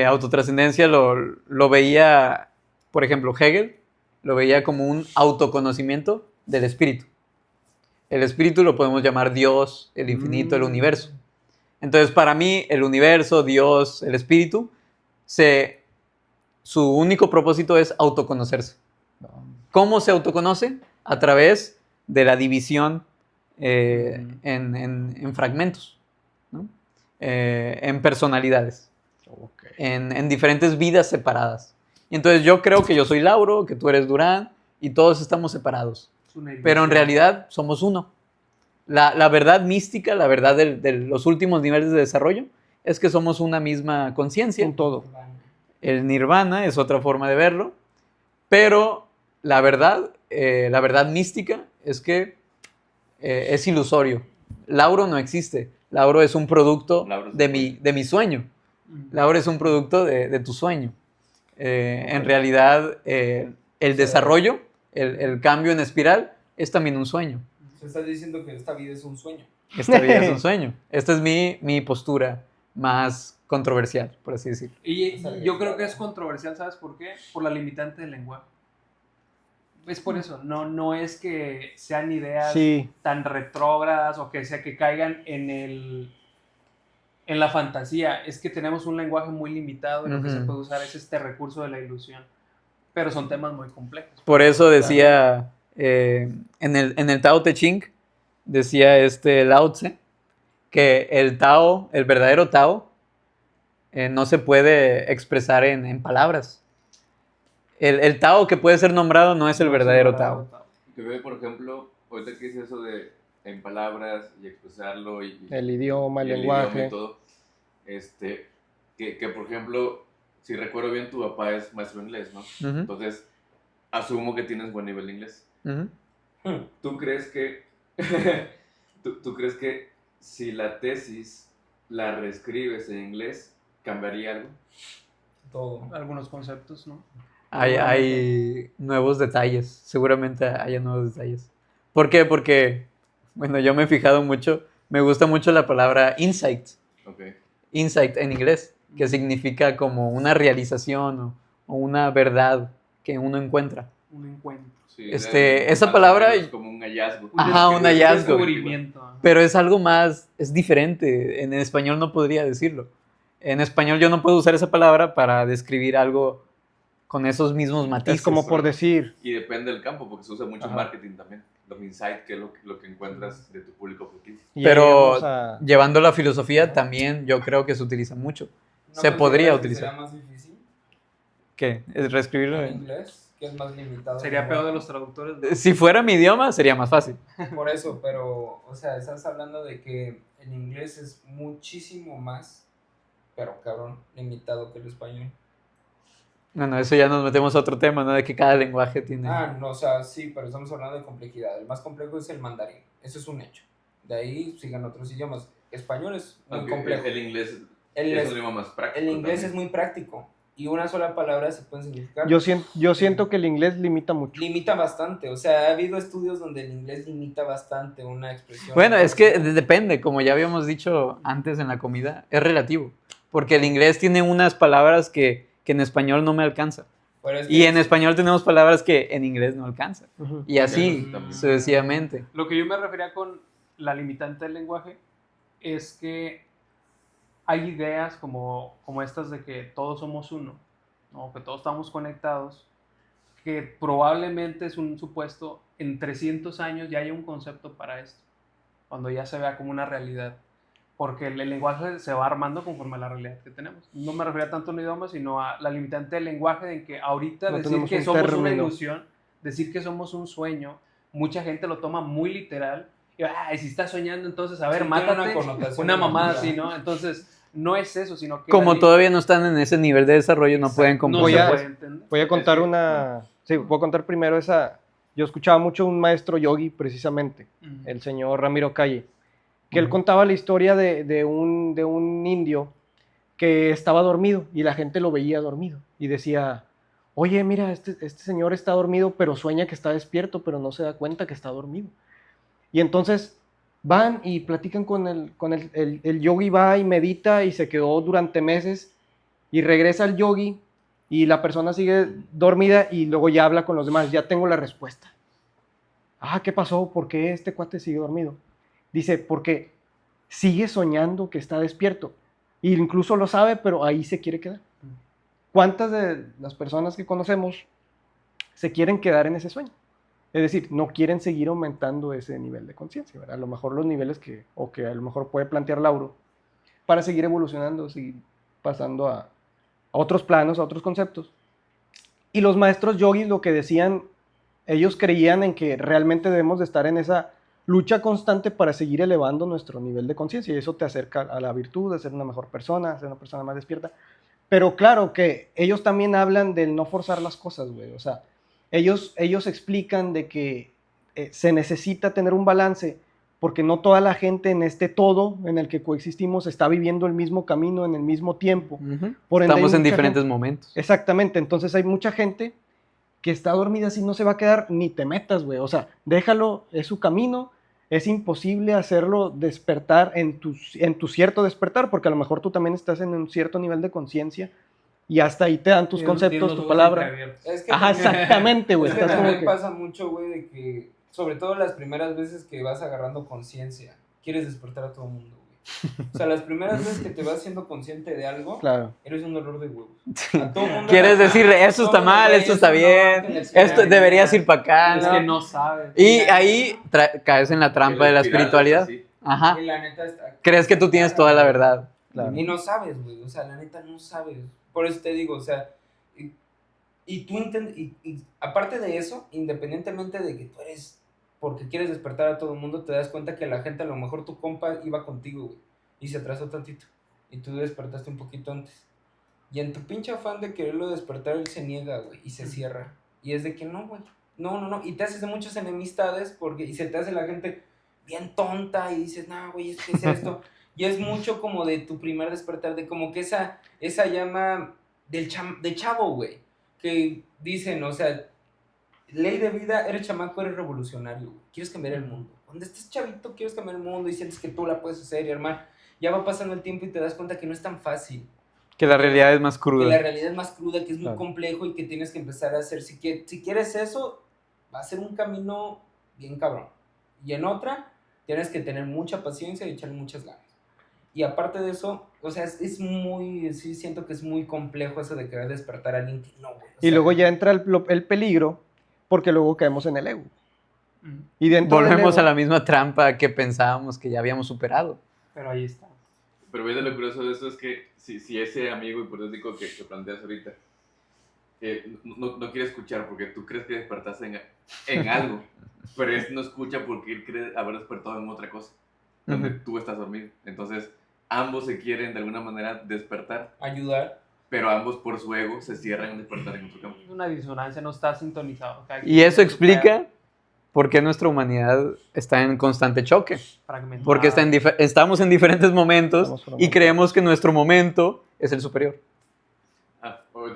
S4: Autotrascendencia lo veía, por ejemplo, Hegel, lo veía como un autoconocimiento del espíritu. El espíritu lo podemos llamar Dios, el infinito, el universo. Entonces, para mí, el universo, Dios, el espíritu, su único propósito es autoconocerse. ¿Cómo se autoconoce? A través de la división en fragmentos, ¿no? En personalidades,
S2: Ok.
S4: en diferentes vidas separadas. Y entonces yo creo que yo soy Lauro, que tú eres Durán, y todos estamos separados.
S1: Es una
S4: Pero en
S1: ilusión.
S4: realidad somos uno. La verdad mística, la verdad de los últimos niveles de desarrollo, es que somos una misma conciencia.
S2: Un todo.
S4: El nirvana es otra forma de verlo, pero la verdad mística es que es ilusorio. Lauro no existe. Lauro es un producto
S3: Lauro es
S4: de
S3: un
S4: mi sueño.
S1: Ujú.
S4: Lauro es un producto de tu sueño. En realidad, el desarrollo, el cambio en espiral, es también un sueño.
S5: O sea, estás diciendo que esta vida es un sueño.
S4: Esta vida es un sueño. Esta es mi postura más controversial, por así decirlo.
S1: Y yo creo que es controversial, ¿sabes por qué? Por la limitante del lenguaje. Es por eso, no es que sean ideas
S2: Sí.
S1: tan retrógradas o que caigan en la fantasía. Es que tenemos un lenguaje muy limitado y lo que se
S4: Ujú.
S1: puede usar es este recurso de la ilusión. Pero son temas muy complejos.
S4: Por eso decía, en el Tao Te Ching, decía Lao Tse, que el Tao, el verdadero Tao, no se puede expresar en palabras. El Tao que puede ser nombrado no es el verdadero Tao.
S3: Yo veo, por ejemplo, ahorita que hice eso de en palabras y expresarlo y
S2: El idioma, el
S3: y idioma
S2: lenguaje.
S3: y todo, que por ejemplo, si recuerdo bien, tu papá es maestro de inglés, ¿no?
S4: Ujú,
S3: Entonces, asumo que tienes buen nivel de inglés.
S4: ujú.
S3: ¿Tú crees que, tú crees que si la tesis la reescribes en inglés, cambiaría algo?
S5: Todo.
S1: Algunos conceptos, ¿no?
S4: Hay nuevos detalles, seguramente haya nuevos detalles. ¿Por qué? Porque, bueno, yo me he fijado mucho, me gusta mucho la palabra insight,
S3: Ok.
S4: insight en inglés, que significa como una realización o una verdad que uno encuentra.
S1: Un encuentro.
S3: Sí,
S4: Esa
S3: más o
S4: palabra-
S3: menos como un hallazgo.
S4: Ajá, un hallazgo.
S1: Descubrimiento.
S4: Pero es algo más, es diferente. En español no podría decirlo. En español yo no puedo usar esa palabra para describir algo con esos mismos matices.
S2: Es como por decir,
S3: Y depende del campo, porque se usa mucho en
S2: Ajá.
S3: marketing también. Los insights, que es lo que encuentras de tu público objetivo.
S2: y ahí
S4: Pero
S2: vamos a-
S4: llevando la filosofía también yo creo que se utiliza mucho.
S5: ¿No
S4: Se podría
S5: consideras que
S4: utilizar.
S5: ¿Será más difícil
S4: ¿Qué? ¿Es reescribirlo?
S5: en inglés? Que es más limitado.
S1: Sería
S5: el
S1: peor de
S5: lenguaje.
S1: los traductores, ¿no?
S4: Si fuera mi idioma sería más fácil.
S5: Por eso, pero, o sea, estás hablando de que el inglés es muchísimo más, pero cabrón, limitado que el español.
S4: Bueno, eso ya nos metemos a otro tema, ¿no? De que cada lenguaje tiene...
S5: Ah, no, o sea, sí, pero estamos hablando de complejidad. El más complejo es el mandarín, eso es un hecho. De ahí sigan otros idiomas. Español es muy
S3: Aunque
S5: complejo.
S3: el inglés
S5: El
S3: es
S5: es-
S3: un idioma más práctico.
S5: El inglés
S3: también.
S5: es muy práctico y una sola palabra se puede significar.
S2: yo siento que el inglés limita mucho.
S5: Limita bastante, o sea, ha habido estudios donde el inglés limita bastante una expresión.
S4: Bueno, es que depende, como ya habíamos dicho antes en la comida, es relativo. Porque el inglés tiene unas palabras que en español no me alcanza.
S5: Pero es que
S4: Y en español tenemos palabras que en inglés no alcanza.
S2: Ujú.
S4: Y así
S3: También.
S4: sucesivamente.
S1: Lo que yo me refería con la limitante del lenguaje es que hay ideas como estas de que todos somos uno, ¿no? Que todos estamos conectados, que probablemente es un supuesto, en 300 años ya haya un concepto para esto, cuando ya se vea como una realidad. Porque el lenguaje se va armando conforme a la realidad que tenemos. No me refería tanto a un idioma, sino a la limitante del lenguaje, de que ahorita
S2: No
S1: decir
S2: tenemos
S1: que
S2: un
S1: somos una
S2: término.
S1: ilusión, decir que somos un sueño, mucha gente lo toma muy literal. Y, ay, si estás soñando, entonces, a ver,
S5: Sí, tiene
S1: mátate.
S5: una connotación
S1: Una mamada
S5: negativa.
S1: así, ¿no? Entonces, no es eso, sino que...
S4: Como
S1: la-
S4: todavía no están en ese nivel de desarrollo, no pueden
S1: no
S4: comprender.
S2: Voy
S1: se
S2: a-
S1: puede entender.
S2: Voy a contar
S3: Es que-
S2: una... Sí, puedo contar primero esa... Yo escuchaba mucho un maestro yogi, precisamente,
S1: Ujú.
S2: el señor Ramiro Calle, que él
S4: Ujú.
S2: contaba la historia de un indio que estaba dormido y la gente lo veía dormido y decía, oye, mira, este señor está dormido, pero sueña que está despierto, pero no se da cuenta que está dormido. Y entonces van y platican con el yogi, va y medita y se quedó durante meses y regresa el yogi y la persona sigue dormida y luego ya habla con los demás, ya tengo la respuesta. Ah, ¿qué pasó? ¿Por qué este cuate sigue dormido? Dice, porque sigue soñando que está despierto. E incluso lo sabe, pero ahí se quiere quedar. ¿Cuántas de las personas que conocemos se quieren quedar en ese sueño? Es decir, no quieren seguir aumentando ese nivel de conciencia, ¿verdad? A lo mejor los niveles que a lo mejor puede plantear Lauro, para seguir evolucionando, seguir pasando a otros planos, a otros conceptos. Y los maestros yogis lo que decían, ellos creían en que realmente debemos de estar en esa lucha constante para seguir elevando nuestro nivel de conciencia y eso te acerca a la virtud, de ser una mejor persona, ser una persona más despierta. Pero claro que ellos también hablan del no forzar las cosas, güey. O sea, ellos explican de que se necesita tener un balance porque no toda la gente en este todo en el que coexistimos está viviendo el mismo camino en el mismo tiempo.
S4: Ujú.
S2: Por ende, hay
S4: Estamos en
S2: mucha
S4: diferentes
S2: gente-
S4: momentos.
S2: Exactamente, entonces hay mucha gente que está dormida así, no se va a quedar, ni te metas, güey. O sea, déjalo, es su camino, es imposible hacerlo despertar en tu cierto despertar, porque a lo mejor tú también estás en un cierto nivel de conciencia y hasta ahí te dan tus
S1: Tiene-
S2: conceptos,
S1: tiene los
S2: tu
S1: ojos
S2: palabra.
S1: entreabiertos.
S5: Es que
S2: Ajá,
S5: también-
S2: exactamente, güey.
S5: Es que
S2: Estás como
S5: también
S2: que...
S5: pasa mucho, güey, de que, sobre todo las primeras veces que vas agarrando conciencia, quieres despertar a todo el mundo, güey. O sea, las primeras veces que te vas siendo consciente de algo,
S2: Claro.
S5: eres un dolor de huevos. A todo mundo
S4: Quieres
S5: le-
S4: decirle, esto está
S5: todo mundo,
S4: mal,
S5: güey,
S4: esto está
S5: no,
S4: bien,
S5: que la chingada,
S4: esto deberías ir para acá,
S1: Es
S4: ¿no?
S1: que no sabes.
S4: Y ahí caes en la trampa de la
S3: espiral es
S4: espiritualidad.
S3: así.
S4: Ajá.
S5: Y la neta está...
S4: Crees que tú tienes toda la verdad.
S2: Claro.
S5: Y no sabes, güey. O sea, la neta no sabes. Por eso te digo, o sea, y aparte de eso, independientemente de que tú eres, porque quieres despertar a todo el mundo, te das cuenta que la gente, a lo mejor tu compa iba contigo, güey, y se atrasó tantito, y tú despertaste un poquito antes. Y en tu pinche afán de quererlo despertar, él se niega, güey, y se cierra. Y es de que no, güey. No. Y te haces de muchas enemistades, y se te hace la gente bien tonta, y dices, no, güey, es que es esto. Y es mucho como de tu primer despertar, de como que esa llama de chavo, güey. Que dicen, o sea, ley de vida, eres chamaco, eres revolucionario, güey. Quieres cambiar el mundo. Cuando estés chavito, quieres cambiar el mundo y sientes que tú la puedes hacer, y hermano, ya va pasando el tiempo y te das cuenta que no es tan fácil.
S4: Que la realidad es más
S5: Que la
S4: cruda.
S5: realidad es más cruda, que es muy
S2: Claro.
S5: complejo y que tienes que empezar a hacer. Si quieres eso, va a ser un camino bien cabrón. Y en otra, tienes que tener mucha paciencia y echarle muchas ganas. Y aparte de eso, o sea, es muy, sí siento que es muy complejo eso de querer despertar a alguien que no, güey. O
S2: Y
S5: sea,
S2: luego ya entra el peligro, porque luego caemos en el ego.
S1: Ujú.
S2: Y dentro del
S4: Volvemos
S2: ego,
S4: a la misma trampa que pensábamos que ya habíamos superado.
S1: Pero ahí está.
S3: Pero ves, lo curioso de eso es que si ese amigo hipotético que planteas ahorita no quiere escuchar porque tú crees que despertaste en algo, pero él no escucha porque él cree haber despertado en otra cosa, donde
S4: Ujú.
S3: tú estás dormido. Entonces, ambos se quieren de alguna manera despertar,
S5: ayudar.
S3: pero ambos por su ego se cierran en despertar en otro campo.
S1: Es una disonancia, no está sintonizado. Cada
S4: Y
S1: quien
S4: eso
S1: tiene su
S4: explica por qué nuestra humanidad está en constante choque.
S1: fragmentado.
S4: Porque estamos en diferentes momentos
S2: Estamos
S4: y
S2: fragmentados.
S4: creemos que nuestro momento es el superior.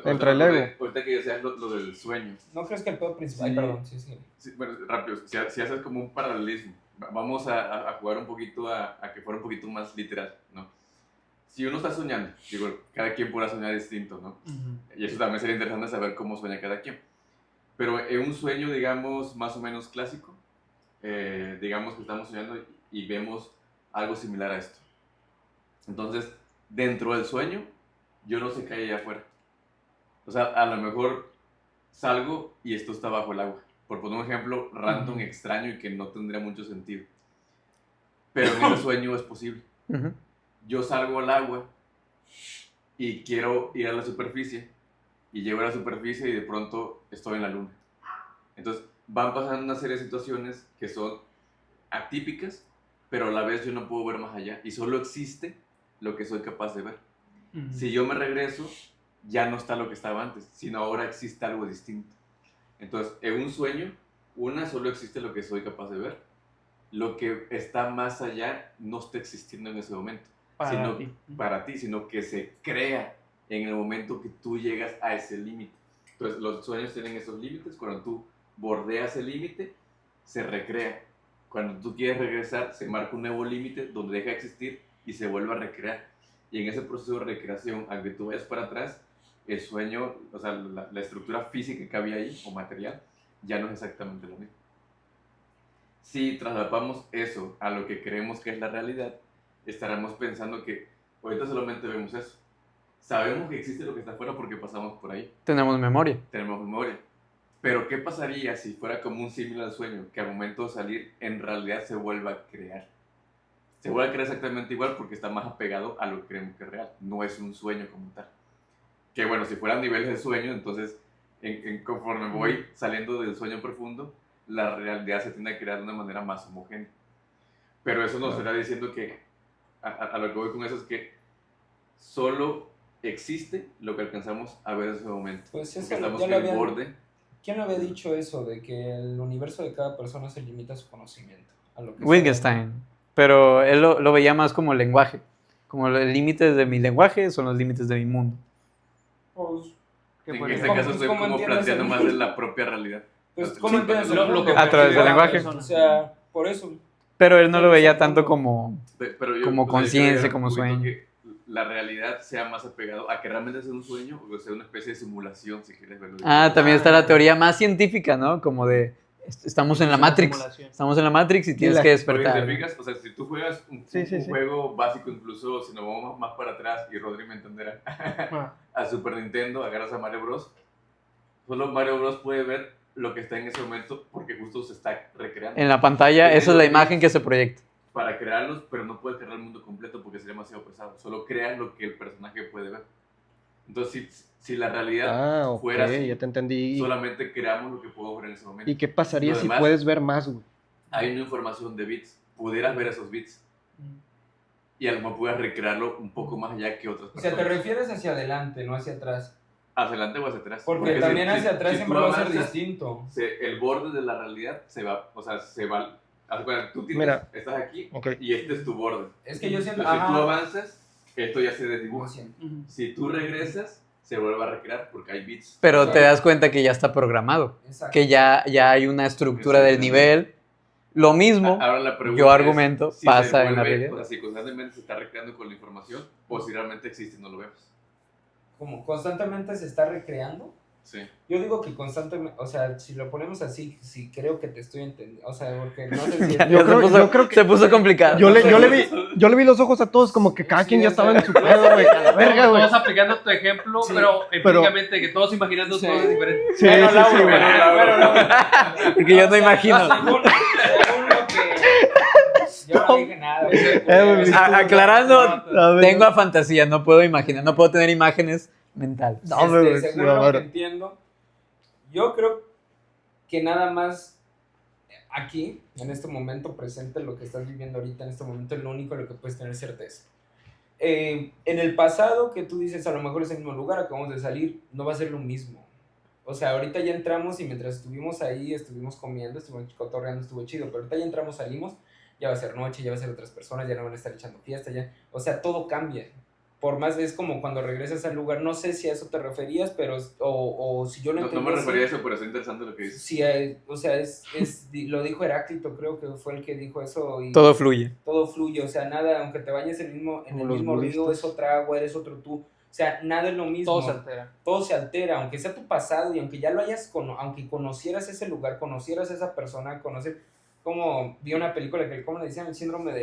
S2: Entra el ego.
S3: Ahorita que decías lo del sueño.
S5: ¿No crees que el peor principal?
S3: Sí.
S5: Ay, perdón, sí.
S3: Sí, bueno, rápido, si haces como un paralelismo, vamos a jugar un poquito a que fuera un poquito más literal, ¿no? Si uno está soñando, digo, cada quien podrá soñar distinto, ¿no?
S1: Ujú.
S3: Y eso también sería interesante saber cómo sueña cada quien. Pero en un sueño, digamos, más o menos clásico, digamos que estamos soñando y vemos algo similar a esto. Entonces, dentro del sueño, yo no sé qué hay allá afuera. O sea, a lo mejor salgo y esto está bajo el agua. Por poner un ejemplo random,
S1: Ujú.
S3: extraño y que no tendría mucho sentido. Pero en ese sueño es posible.
S4: Ujú.
S3: Yo salgo al agua y quiero ir a la superficie y llego a la superficie y de pronto estoy en la luna. Entonces van pasando una serie de situaciones que son atípicas, pero a la vez yo no puedo ver más allá y solo existe lo que soy capaz de ver.
S1: Ujú.
S3: Si yo me regreso, ya no está lo que estaba antes, sino ahora existe algo distinto. Entonces, en un sueño, solo existe lo que soy capaz de ver. Lo que está más allá no está existiendo en ese momento. Para ti, sino que se crea en el momento que tú llegas a ese límite. Entonces, los sueños tienen esos límites. Cuando tú bordeas el límite, se recrea. Cuando tú quieres regresar, se marca un nuevo límite donde deja de existir y se vuelve a recrear. Y en ese proceso de recreación, aunque tú vayas para atrás, el sueño, o sea, la estructura física que había ahí, o material, ya no es exactamente lo mismo. Si trasladamos eso a lo que creemos que es la realidad, estaremos pensando que ahorita solamente vemos eso. Sabemos que existe lo que está afuera porque pasamos por ahí,
S4: Tenemos memoria.
S3: tenemos memoria. Pero ¿qué pasaría si fuera como un símil al sueño, que al momento de salir en realidad se vuelva a crear? Se vuelve a crear exactamente igual porque está más apegado a lo que creemos que es real, no es un sueño como tal. Que bueno, si fueran niveles de sueño, entonces conforme voy saliendo del sueño profundo, la realidad se tiende a crear de una manera más homogénea. Pero eso nos está diciendo que, a lo que voy con eso es que solo existe lo que alcanzamos a ver en ese momento.
S5: Pues eso
S3: Porque estamos
S5: ya
S3: en
S5: lo
S3: el
S5: habían-
S3: borde.
S5: ¿Quién había dicho eso de que el universo de cada persona se limita a su conocimiento? A lo que
S4: Wittgenstein. Pero él lo veía más como lenguaje. Como los límites de mi lenguaje son los límites de mi mundo.
S5: Pues,
S1: ¿Qué
S3: En
S1: puede
S3: este
S1: ser?
S3: caso
S5: pues,
S3: estoy
S5: ¿cómo
S3: como
S5: entiendes
S3: planteando
S5: el-
S3: más de la propia realidad.
S5: pues
S3: Sí,
S5: ¿cómo entiendes
S3: pero
S1: lo que
S4: A través del
S1: percibe la
S4: lenguaje.
S1: persona.
S5: O sea, por eso.
S4: Pero él no lo veía
S5: Entonces,
S4: tanto
S5: ¿cómo?
S4: como...
S3: Pero
S4: Como
S3: o sea,
S4: conciencia,
S3: yo creo
S4: como
S3: un poquito
S4: sueño.
S3: que la realidad sea más apegado a que realmente sea un sueño o que sea una especie de simulación, si quieres verlo.
S4: Ah, también está la teoría más científica, ¿no? Como de... Estamos en la
S1: Es una
S4: Matrix.
S1: simulación.
S4: Estamos en la Matrix y tienes
S2: la-
S4: que
S3: Porque si
S4: despertar.
S3: te fijas, o sea, si tú juegas un
S2: Sí.
S3: juego básico, incluso si nos vamos más para atrás, y Rodri me entenderá,
S1: Ah,
S3: a Super Nintendo, agarras a Mario Bros. Solo Mario Bros puede ver lo que está en ese momento porque justo se está recreando.
S4: En la pantalla, esa es la imagen que se proyecta.
S3: Para crearlos, pero no puedes crear el mundo completo porque sería demasiado pesado. Solo creas lo que el personaje puede ver. Entonces, si la realidad
S2: Ah, ok,
S3: fuera así,
S2: ya te entendí.
S3: solamente creamos lo que podemos ver en ese momento.
S2: ¿Y qué pasaría
S3: Lo
S2: si
S3: demás-
S2: puedes ver más, güey?
S3: Hay una información de bits. Pudieras ver esos bits y a lo mejor pudieras recrearlo un poco más allá que otras
S5: O sea,
S3: personas.
S5: te refieres hacia adelante, no hacia atrás.
S3: Hacia adelante o hacia atrás.
S5: Porque
S3: si-
S5: también hacia
S3: si-
S5: atrás
S3: si
S5: siempre
S3: tú
S5: va a ser
S3: avanzas,
S5: distinto.
S3: el borde de la realidad se va, o sea, se va. Haz de cuenta, tú tienes,
S2: Mira.
S3: estás aquí
S2: Ok.
S3: y este es tu borde.
S5: Es que yo siento.
S3: Entonces, si tú
S5: Ajá.
S3: avanzas, esto ya se
S5: Como
S3: desdibuja.
S5: siempre.
S1: ujú.
S3: Si tú regresas, se vuelve a recrear porque hay bits.
S4: Pero te das cuenta que ya está programado.
S5: Exacto.
S4: Que ya hay una estructura del nivel. Lo mismo,
S3: Ahora la pregunta
S4: yo
S3: es
S4: argumento,
S3: si
S4: pasa
S3: se
S4: en la
S3: vuelve,
S4: realidad.
S3: O sea, si constantemente se está recreando con la información o si realmente existe y no lo vemos.
S5: Como constantemente se está recreando.
S3: Sí.
S5: Yo digo que constantemente, o sea, si lo ponemos así, sí creo que te estoy entendiendo, o sea, porque no sé si...
S4: Ya
S2: Yo creo que-
S4: se puso complicado.
S2: Yo le vi los ojos a todos como que cada quien ya estaba en su pedo, güey. A la verga, güey.
S1: Todos aplicando tu ejemplo,
S5: Sí,
S1: pero empíricamente que todos imaginando
S5: Sí.
S1: cosas diferentes.
S2: Sí,
S5: Bueno,
S2: sí,
S5: Lauro,
S2: sí, güey.
S5: bueno, Lauro.
S4: Porque yo no imagino.
S5: Según lo que... Yo no dije nada, güey.
S2: güey,
S4: Aclarando,
S2: A ver.
S4: tengo a fantasía, no puedo imaginar, no puedo tener imágenes mentales.
S2: No, güey,
S5: Según
S2: sí,
S5: lo
S2: a
S5: que
S2: ver.
S5: entiendo, yo creo que nada más aquí, en este momento presente, lo que estás viviendo ahorita, en este momento, es lo único en lo que puedes tener certeza. En el pasado, que tú dices, a lo mejor es el mismo lugar, acabamos de salir, no va a ser lo mismo. O sea, ahorita ya entramos y mientras estuvimos ahí, estuvimos comiendo, estuvimos cotorreando, estuvo chido, pero ahorita ya entramos, salimos, ya va a ser noche, ya va a ser otras personas, ya no van a estar echando fiesta, ya. O sea, todo cambia. Por más, es como cuando regresas al lugar, no sé si a eso te referías, pero, o si yo lo
S3: No
S5: entendí
S3: me
S5: así.
S3: refería a eso, pero es interesante lo que dices.
S5: Sí, o sea, lo dijo Heráclito, creo que fue el que dijo eso. Y
S4: Todo fluye.
S5: todo fluye, o sea, nada, aunque te bañes en
S2: Como
S5: el
S2: los
S5: mismo río,
S2: budistas.
S5: es otra agua, eres otro tú. O sea, nada es lo mismo.
S1: Todo se altera.
S5: Todo se altera, aunque sea tu pasado y aunque ya lo hayas, aunque conocieras ese lugar, conocieras a esa persona, como vi una película que, ¿cómo le decían? El síndrome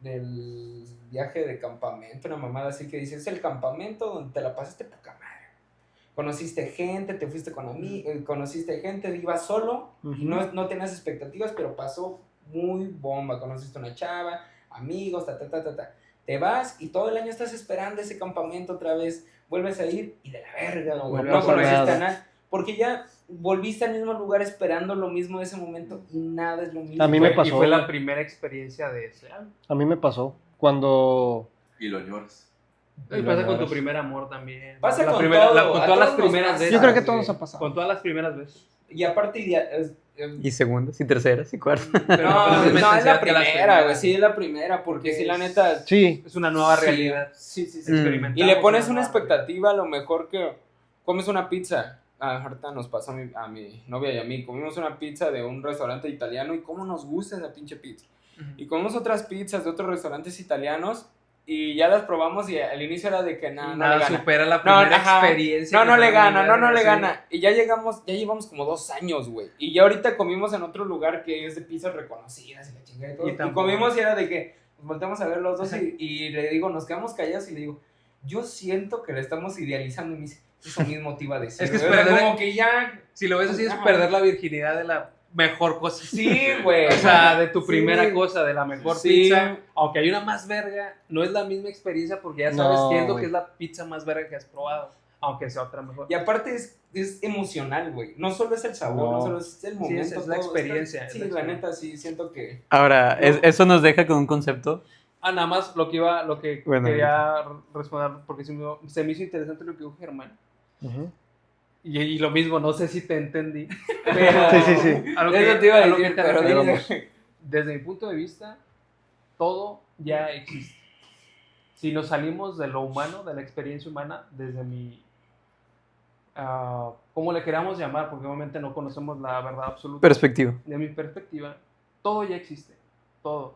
S5: del viaje de campamento, una mamada así que dice, es el campamento donde te la pasaste poca madre. Conociste gente, te fuiste conociste gente, ibas solo y no tenías expectativas, pero pasó muy bomba. Conociste una chava, amigos, te vas y todo el año estás esperando ese campamento otra vez, vuelves a ir y de la verga,
S1: No
S5: güey,
S1: vuelve
S5: no
S1: a pasar
S5: conociste a
S2: nada.
S5: nadie, porque ya volviste al mismo lugar esperando lo mismo de ese momento y nada es lo mismo.
S2: A mí me
S1: Y
S2: pasó.
S1: fue la primera experiencia de ese año.
S2: A mí me pasó cuando...
S3: Y lo añoras.
S1: Y pasa con tu primer amor también.
S5: Pasa
S1: La
S5: con
S1: primera-
S5: todo,
S1: con
S5: a
S1: todas las
S5: todos nos
S1: primeras
S5: pasa,
S1: veces.
S2: Yo creo que
S5: güey.
S2: todo nos ha pasado.
S1: Con todas las primeras veces.
S5: Y aparte,
S4: Y segundas, y terceras, y cuartas.
S1: Pero
S5: no,
S1: pues,
S5: no, es la
S1: intensidad que las
S5: primera,
S1: primeras.
S5: güey, sí, es la primera, porque si la
S1: Es-
S5: neta...
S2: Sí,
S1: Es una nueva
S5: Sí,
S1: realidad.
S5: Sí, sí, sí.
S4: Mm.
S5: Y le pones una
S1: nueva
S5: expectativa, a lo mejor que comes una pizza. Ahorita nos pasó a mi novia y a mí. Comimos una pizza de un restaurante italiano y cómo nos gusta esa pinche pizza.
S1: realidad.
S5: Y comimos otras pizzas de otros restaurantes italianos y ya las probamos y al inicio era de que no
S1: Nada
S5: le gana.
S1: supera la
S5: No,
S1: primera
S5: ajá.
S1: experiencia.
S5: No
S1: que
S5: le
S1: fue
S5: gana,
S1: una
S5: no le
S1: sí.
S5: gana. Y ya llevamos como 2 años, güey. Y ya ahorita comimos en otro lugar que es de pizzas reconocidas y la chingada y todo.
S1: Y
S5: Y
S1: tampoco.
S5: comimos y era de que nos volteamos a ver los dos y le digo, nos quedamos callados y le digo, yo siento que le estamos idealizando. Y me dice, eso mismo te iba a decir.
S1: Es que es
S5: güey. Era
S1: perder-
S5: como que ya...
S1: Si lo ves así, es
S5: Ajá.
S1: perder la virginidad de la mejor cosa.
S5: Sí, güey.
S1: O sea, de tu
S5: Sí.
S1: primera cosa, de la mejor
S5: Sí.
S1: pizza. Aunque hay una más verga, no es la misma experiencia porque ya sabes
S2: No,
S1: qué es lo
S2: güey.
S1: que es la pizza más verga que has probado. Aunque sea otra mejor.
S5: Y aparte es emocional, güey. No solo es el sabor, no,
S2: No.
S5: solo es el momento.
S1: es la
S5: todo
S1: experiencia,
S5: sí,
S1: es la
S5: la
S1: experiencia.
S5: neta, sí, siento que...
S4: Ahora, eso nos deja con un concepto.
S1: Nada más lo que
S4: Bueno,
S1: quería responder, porque se me hizo interesante lo que dijo Germán.
S2: Ujú.
S1: Y lo mismo, no sé si te entendí. Pero
S2: Sí, sí, sí.
S1: A lo que,
S5: Eso te iba a
S1: a lo
S5: decir,
S1: que te
S5: pero
S1: referías,
S5: dile.
S1: desde mi punto de vista, todo ya existe. Si nos salimos de lo humano, de la experiencia humana, desde mi... ¿cómo le queramos llamar? Porque obviamente no conocemos la verdad absoluta.
S4: Perspectiva.
S1: De mi perspectiva, todo ya existe. Todo.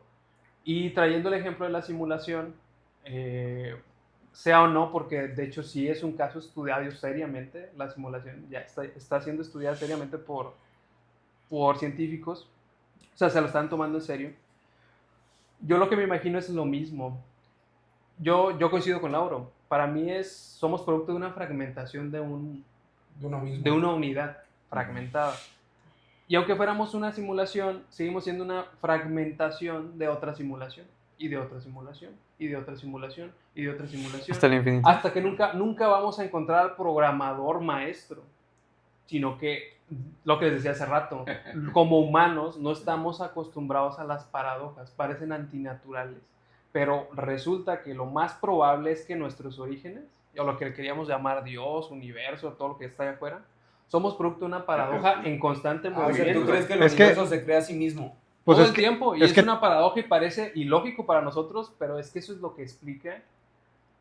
S1: Y trayendo el ejemplo de la simulación, sea o no, porque de hecho sí es un caso estudiado seriamente, la simulación ya está siendo estudiada seriamente por científicos, o sea, se lo están tomando en serio. Yo lo que me imagino es lo mismo. Yo coincido con Lauro. Para mí somos producto de una fragmentación de
S5: uno mismo.
S1: de una unidad fragmentada. Y aunque fuéramos una simulación, seguimos siendo una fragmentación de otra simulación, y de otra simulación, y de otra simulación, y de otra simulación.
S4: Hasta el infinito.
S1: Hasta que nunca vamos a encontrar al programador maestro, sino que, lo que les decía hace rato, como humanos no estamos acostumbrados a las paradojas, parecen antinaturales, pero resulta que lo más probable es que nuestros orígenes, o lo que queríamos llamar Dios, universo, todo lo que está allá afuera, somos producto de una paradoja en constante
S5: O sea,
S1: movimiento.
S5: ¿tú crees que el
S2: Es que-
S5: universo se crea a sí mismo?
S2: Pues
S1: todo
S2: es
S1: el
S2: que-
S1: tiempo, y
S2: es
S1: es
S2: que-
S1: una paradoja y parece ilógico para nosotros, pero es que eso es lo que explica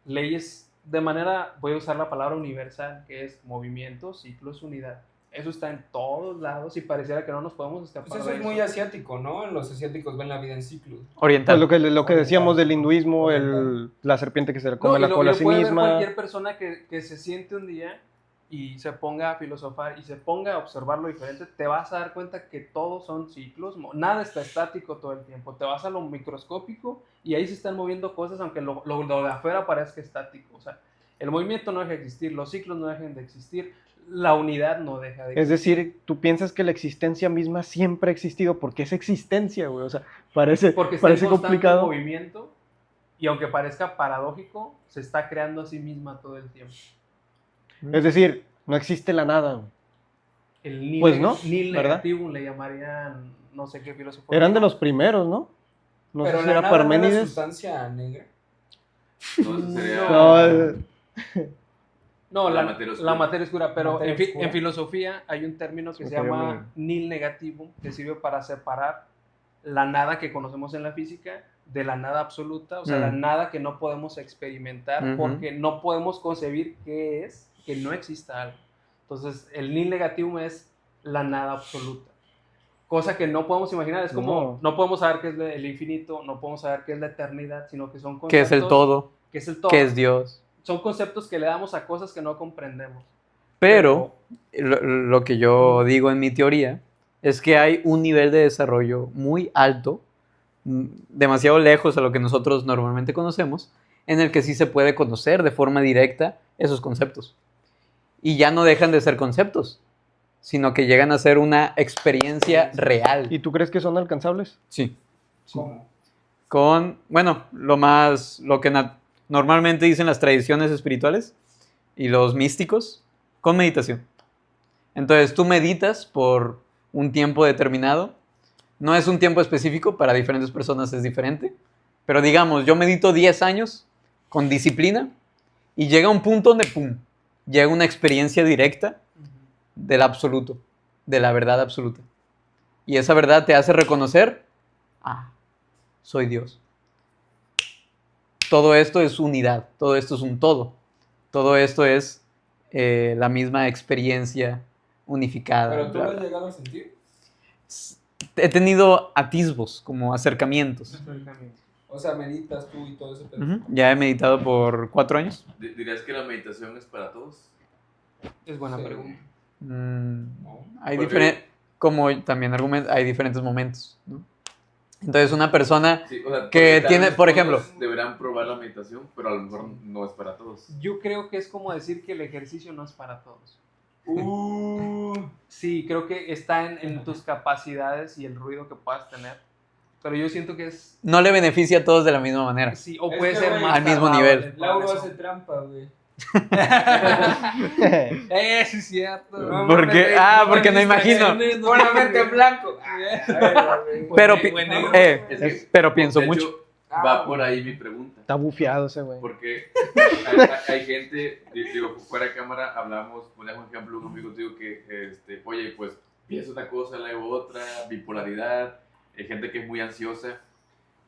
S1: leyes de manera, voy a usar la palabra universal, que es movimiento, ciclos, unidad. Eso está en todos lados y pareciera que no nos podemos escapar
S5: Pues eso
S1: de
S5: es muy asiático, ¿no? Los asiáticos ven la vida en ciclos.
S4: Oriental.
S2: Pues lo que decíamos del hinduismo, la serpiente que se le come
S1: y
S2: la cola a
S1: lo
S2: sí
S1: puede ver
S2: misma.
S1: cualquier persona que se siente un día y se ponga a filosofar y se ponga a observar lo diferente, te vas a dar cuenta que todos son ciclos, nada está estático todo el tiempo, te vas a lo microscópico y ahí se están moviendo cosas aunque lo de afuera parezca estático, o sea, el movimiento no deja de existir, los ciclos no dejan de existir, la unidad no deja de existir.
S2: Es decir, tú piensas que la existencia misma siempre ha existido, porque es existencia, güey, o sea, parece
S1: constante
S2: complicado.
S1: Movimiento, y aunque parezca paradójico, se está creando a sí misma todo el tiempo.
S2: Es decir, no existe la nada, güey.
S1: El nil,
S2: Pues no,
S1: nil
S2: ¿verdad?
S1: negativo le llamarían, no sé qué filósofo.
S2: Eran de los primeros, ¿no? No
S5: Pero
S2: sé si
S5: la
S2: era
S5: nada no era
S2: Parménides.
S5: sustancia negra.
S3: No, eso sería
S1: No,
S3: la materia oscura.
S1: la materia oscura, pero
S5: Materia oscura.
S1: en filosofía hay un término que se
S2: materia
S1: llama
S2: mínima.
S1: nil negativo, que sirve para separar la nada que conocemos en la física de la nada absoluta, o sea, la nada que no podemos experimentar porque no podemos concebir qué es, que no exista algo. Entonces, el nil negativo es la nada absoluta. Cosa que no podemos imaginar, es como, no podemos saber qué es el infinito, no podemos saber qué es la eternidad, sino que son conceptos...
S4: ¿Qué es el todo?
S1: ¿Qué es el todo?
S4: ¿Qué es Dios?
S1: Son conceptos que le damos a cosas que no comprendemos.
S4: Pero lo que yo digo en mi teoría es que hay un nivel de desarrollo muy alto, demasiado lejos a lo que nosotros normalmente conocemos, en el que sí se puede conocer de forma directa esos conceptos. Y ya no dejan de ser conceptos, sino que llegan a ser una experiencia real.
S2: ¿Y tú crees que son alcanzables?
S4: Sí.
S5: ¿Cómo?
S4: Con, bueno, lo que normalmente dicen las tradiciones espirituales y los místicos, con meditación. Entonces tú meditas por un tiempo determinado. No es un tiempo específico, para diferentes personas es diferente. Pero digamos, yo medito 10 años con disciplina y llega un punto donde, ¡pum!, llega una experiencia directa del absoluto, de la verdad absoluta. Y esa verdad te hace reconocer, soy Dios. Todo esto es unidad, todo esto es un todo. Todo esto es la misma experiencia unificada.
S5: ¿Pero tú
S4: bla,
S5: lo has
S4: bla.
S5: llegado a sentir?
S4: He tenido atisbos, como acercamientos.
S5: O sea, meditas tú y todo ese pedo.
S4: Ujú. Ya he meditado por 4 años.
S3: ¿Dirías que la meditación es para todos?
S1: Es buena
S5: Sí.
S1: pregunta.
S5: No.
S4: Hay
S3: Porque-
S4: como también hay diferentes momentos, ¿no? Entonces una persona
S3: Sí, o sea,
S4: que
S3: porque tal
S4: tiene,
S3: vez
S4: por
S3: todos
S4: ejemplo,
S3: deberán probar la meditación, pero a lo mejor no es para todos.
S1: Yo creo que es como decir que el ejercicio no es para todos. Sí, creo que está en tus capacidades y el ruido que puedas tener. Pero yo siento que es...
S4: no le beneficia a todos de la misma manera.
S1: Sí, o
S5: Es
S1: puede
S5: que,
S1: ser
S5: güey,
S1: más
S4: al mismo
S1: tardado
S4: nivel.
S1: el
S5: Lauro
S1: progreso.
S5: hace trampa, güey.
S1: Sí, es cierto.
S5: No,
S4: ¿Por qué?
S5: mames,
S4: Porque no imagino.
S5: Pon la mente en blanco.
S4: Pero, pero pienso
S3: De
S4: mucho.
S3: hecho, va por ahí mi pregunta.
S2: Está bufiado ese güey.
S3: Porque hay gente, digo, fuera de cámara hablamos, poníamos un ejemplo, un amigo digo que, oye, pues pienso una cosa, luego otra, bipolaridad, hay gente que es muy ansiosa.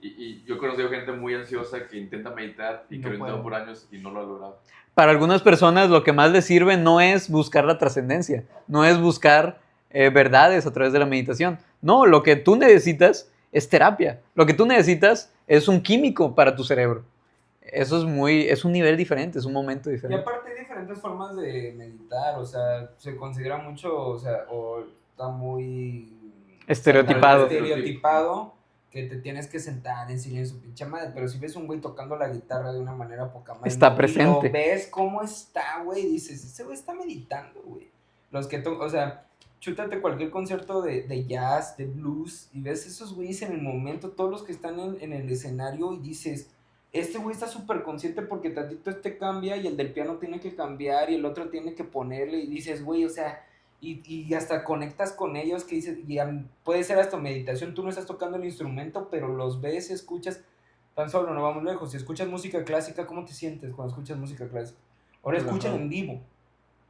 S3: Y yo he conocido gente muy ansiosa que intenta meditar y
S1: Y
S3: que
S1: no
S3: lo intentado
S1: puede.
S3: por años y no lo ha logrado.
S4: Para algunas personas lo que más les sirve no es buscar la trascendencia, no es buscar verdades a través de la meditación. No, lo que tú necesitas es terapia. Lo que tú necesitas es un químico para tu cerebro. Eso es un nivel diferente, es un momento
S5: Y
S4: diferente.
S5: aparte hay diferentes formas de meditar, o sea, se considera mucho, o sea, o está muy
S4: Estereotipado.
S5: estereotipado que te tienes que sentar en silencio, pinche madre, pero si ves un güey tocando la guitarra de una manera poca madre,
S4: Está
S5: y
S4: presente.
S5: lo ves cómo está, güey, dices, ese güey está meditando, güey. Los que, o sea, chútate cualquier concierto de jazz, de blues, y ves esos güeyes en el momento, todos los que están en el escenario, y dices, este güey está súper consciente porque tantito este cambia y el del piano tiene que cambiar y el otro tiene que ponerle, y dices, güey, o sea, y hasta conectas con ellos, que dices, y puede ser hasta meditación, tú no estás tocando el instrumento, pero los ves, escuchas, tan solo, no vamos lejos, si escuchas música clásica, ¿cómo te sientes cuando escuchas música clásica? Ahora escuchan en vivo.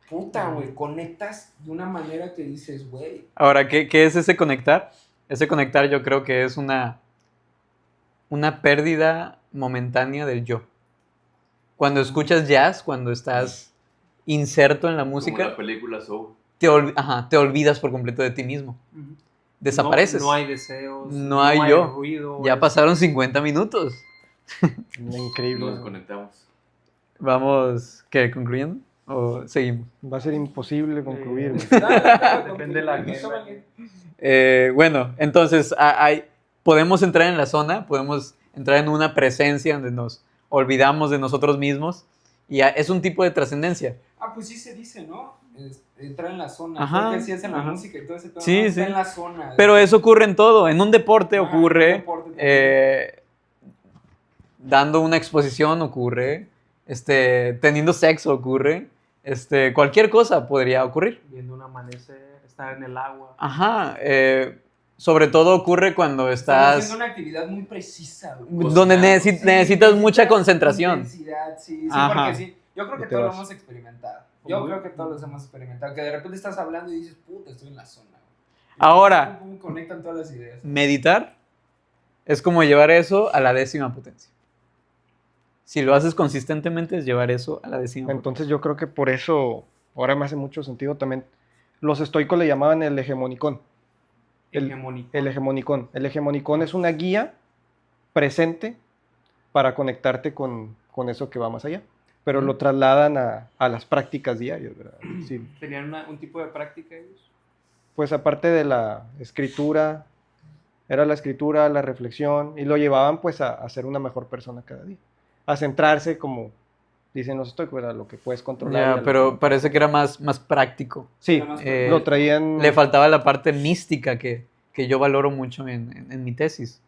S5: Puta, güey, conectas de una manera que dices, güey.
S4: Ahora, ¿qué es ese conectar? Ese conectar yo creo que es una pérdida momentánea del yo. Cuando escuchas jazz, cuando estás inserto en la
S3: Como
S4: música,
S3: la película Soul.
S4: te olvidas por completo de ti mismo.
S1: Ujú.
S4: Desapareces.
S1: No hay deseos.
S4: No hay yo.
S1: ruido.
S4: Ya pasaron 50 minutos.
S2: Increíble.
S3: Nos
S2: güey.
S3: conectamos.
S4: Vamos, ¿qué? ¿Concluyendo? ¿O seguimos?
S2: Va a ser imposible concluir. güey.
S1: Depende de la
S4: Bueno, entonces podemos entrar en la zona, podemos entrar en una presencia donde nos olvidamos de nosotros mismos y es un tipo de trascendencia.
S5: Pues sí se dice, ¿no? Entrar en la zona.
S4: Ajá,
S5: Creo que sí es en la
S4: ajá.
S5: música y todo ese tema.
S4: Sí,
S5: ¿no? Está
S4: sí.
S5: en la zona.
S4: Pero eso ocurre en todo. En un deporte
S5: Ajá,
S4: ocurre,
S5: en un deporte también.
S4: dando una exposición ocurre, teniendo sexo ocurre, cualquier cosa podría ocurrir.
S1: Viendo un amanecer, estar en el agua.
S4: Ajá. Sobre todo ocurre cuando
S5: Estás
S4: estás...
S5: haciendo una actividad muy precisa. Güey.
S4: donde
S5: Sí,
S4: necesitas mucha concentración.
S5: Intensidad, sí,
S4: Ajá.
S5: porque sí. Yo creo que
S2: Y te
S5: todos lo
S2: vas.
S5: hemos experimentado. Yo creo que todos los hemos experimentado. Que de repente estás hablando y dices, puta, estoy en la zona. Y
S4: Ahora,
S5: pum, pum, conectan todas las ideas.
S4: meditar es como llevar eso a la 10ª potencia. Si lo haces consistentemente es llevar eso a la 10ª potencia.
S2: Entonces yo creo que por eso, ahora me hace mucho sentido también, los estoicos le llamaban el hegemonicón.
S1: Hegemónico.
S2: El hegemonicón. El hegemonicón es una guía presente para conectarte con eso que va más allá. Pero lo trasladan a las prácticas diarias, ¿verdad? Sí.
S1: ¿Tenían un tipo de práctica ellos?
S2: Pues aparte de la escritura, era la escritura, la reflexión, y lo llevaban pues a ser una mejor persona cada día. A centrarse, como dicen los estoicos, ¿verdad? Lo que puedes controlar. y a
S4: Ya,
S2: lo
S4: pero
S2: que-
S4: parece que era más práctico.
S2: Sí,
S5: Era más
S2: lo traían...
S4: Le faltaba la parte mística que yo valoro mucho en mi tesis.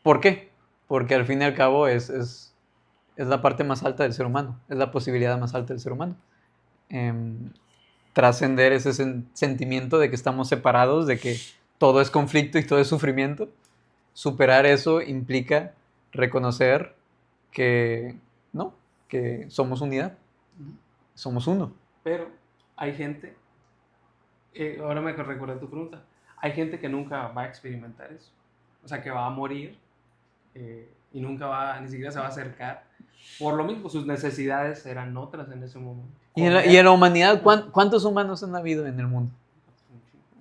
S4: ¿Por qué? Porque al fin y al cabo es la parte más alta del ser humano, es la posibilidad más alta del ser humano. Trascender ese sentimiento de que estamos separados, de que todo es conflicto y todo es sufrimiento. Superar eso implica reconocer que no, que somos unidad, somos uno.
S1: Pero hay gente, ahora me recordé tu pregunta, hay gente que nunca va a experimentar eso. O sea, que va a morir y nunca va, ni siquiera se va a acercar. Por lo mismo, sus necesidades eran otras en ese momento.
S4: Y en la humanidad, ¿cuántos humanos han habido en el mundo?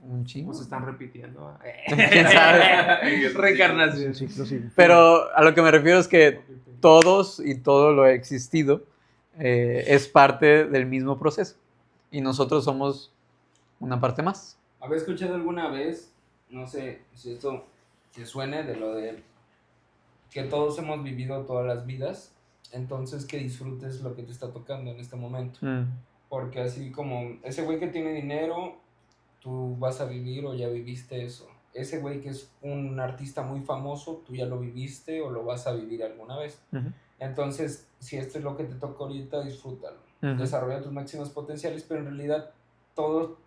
S4: Un chingo.
S1: Pues se están repitiendo.
S4: ¿Quién sabe?
S1: Reencarnación.
S2: Sí, sí.
S4: Pero a lo que me refiero es que todos y todo lo existido es parte del mismo proceso. Y nosotros somos una parte más.
S5: ¿Había escuchado alguna vez, no sé si esto te suene, de lo de que todos hemos vivido todas las vidas, entonces que disfrutes lo que te está tocando en este momento? Porque así como ese güey que tiene dinero, tú vas a vivir o ya viviste eso. Ese güey que es un artista muy famoso, tú ya lo viviste o lo vas a vivir alguna vez.
S4: Ujú.
S5: Entonces, si esto es lo que te toca ahorita, disfrútalo.
S4: Ujú.
S5: Desarrolla tus máximos potenciales, pero en realidad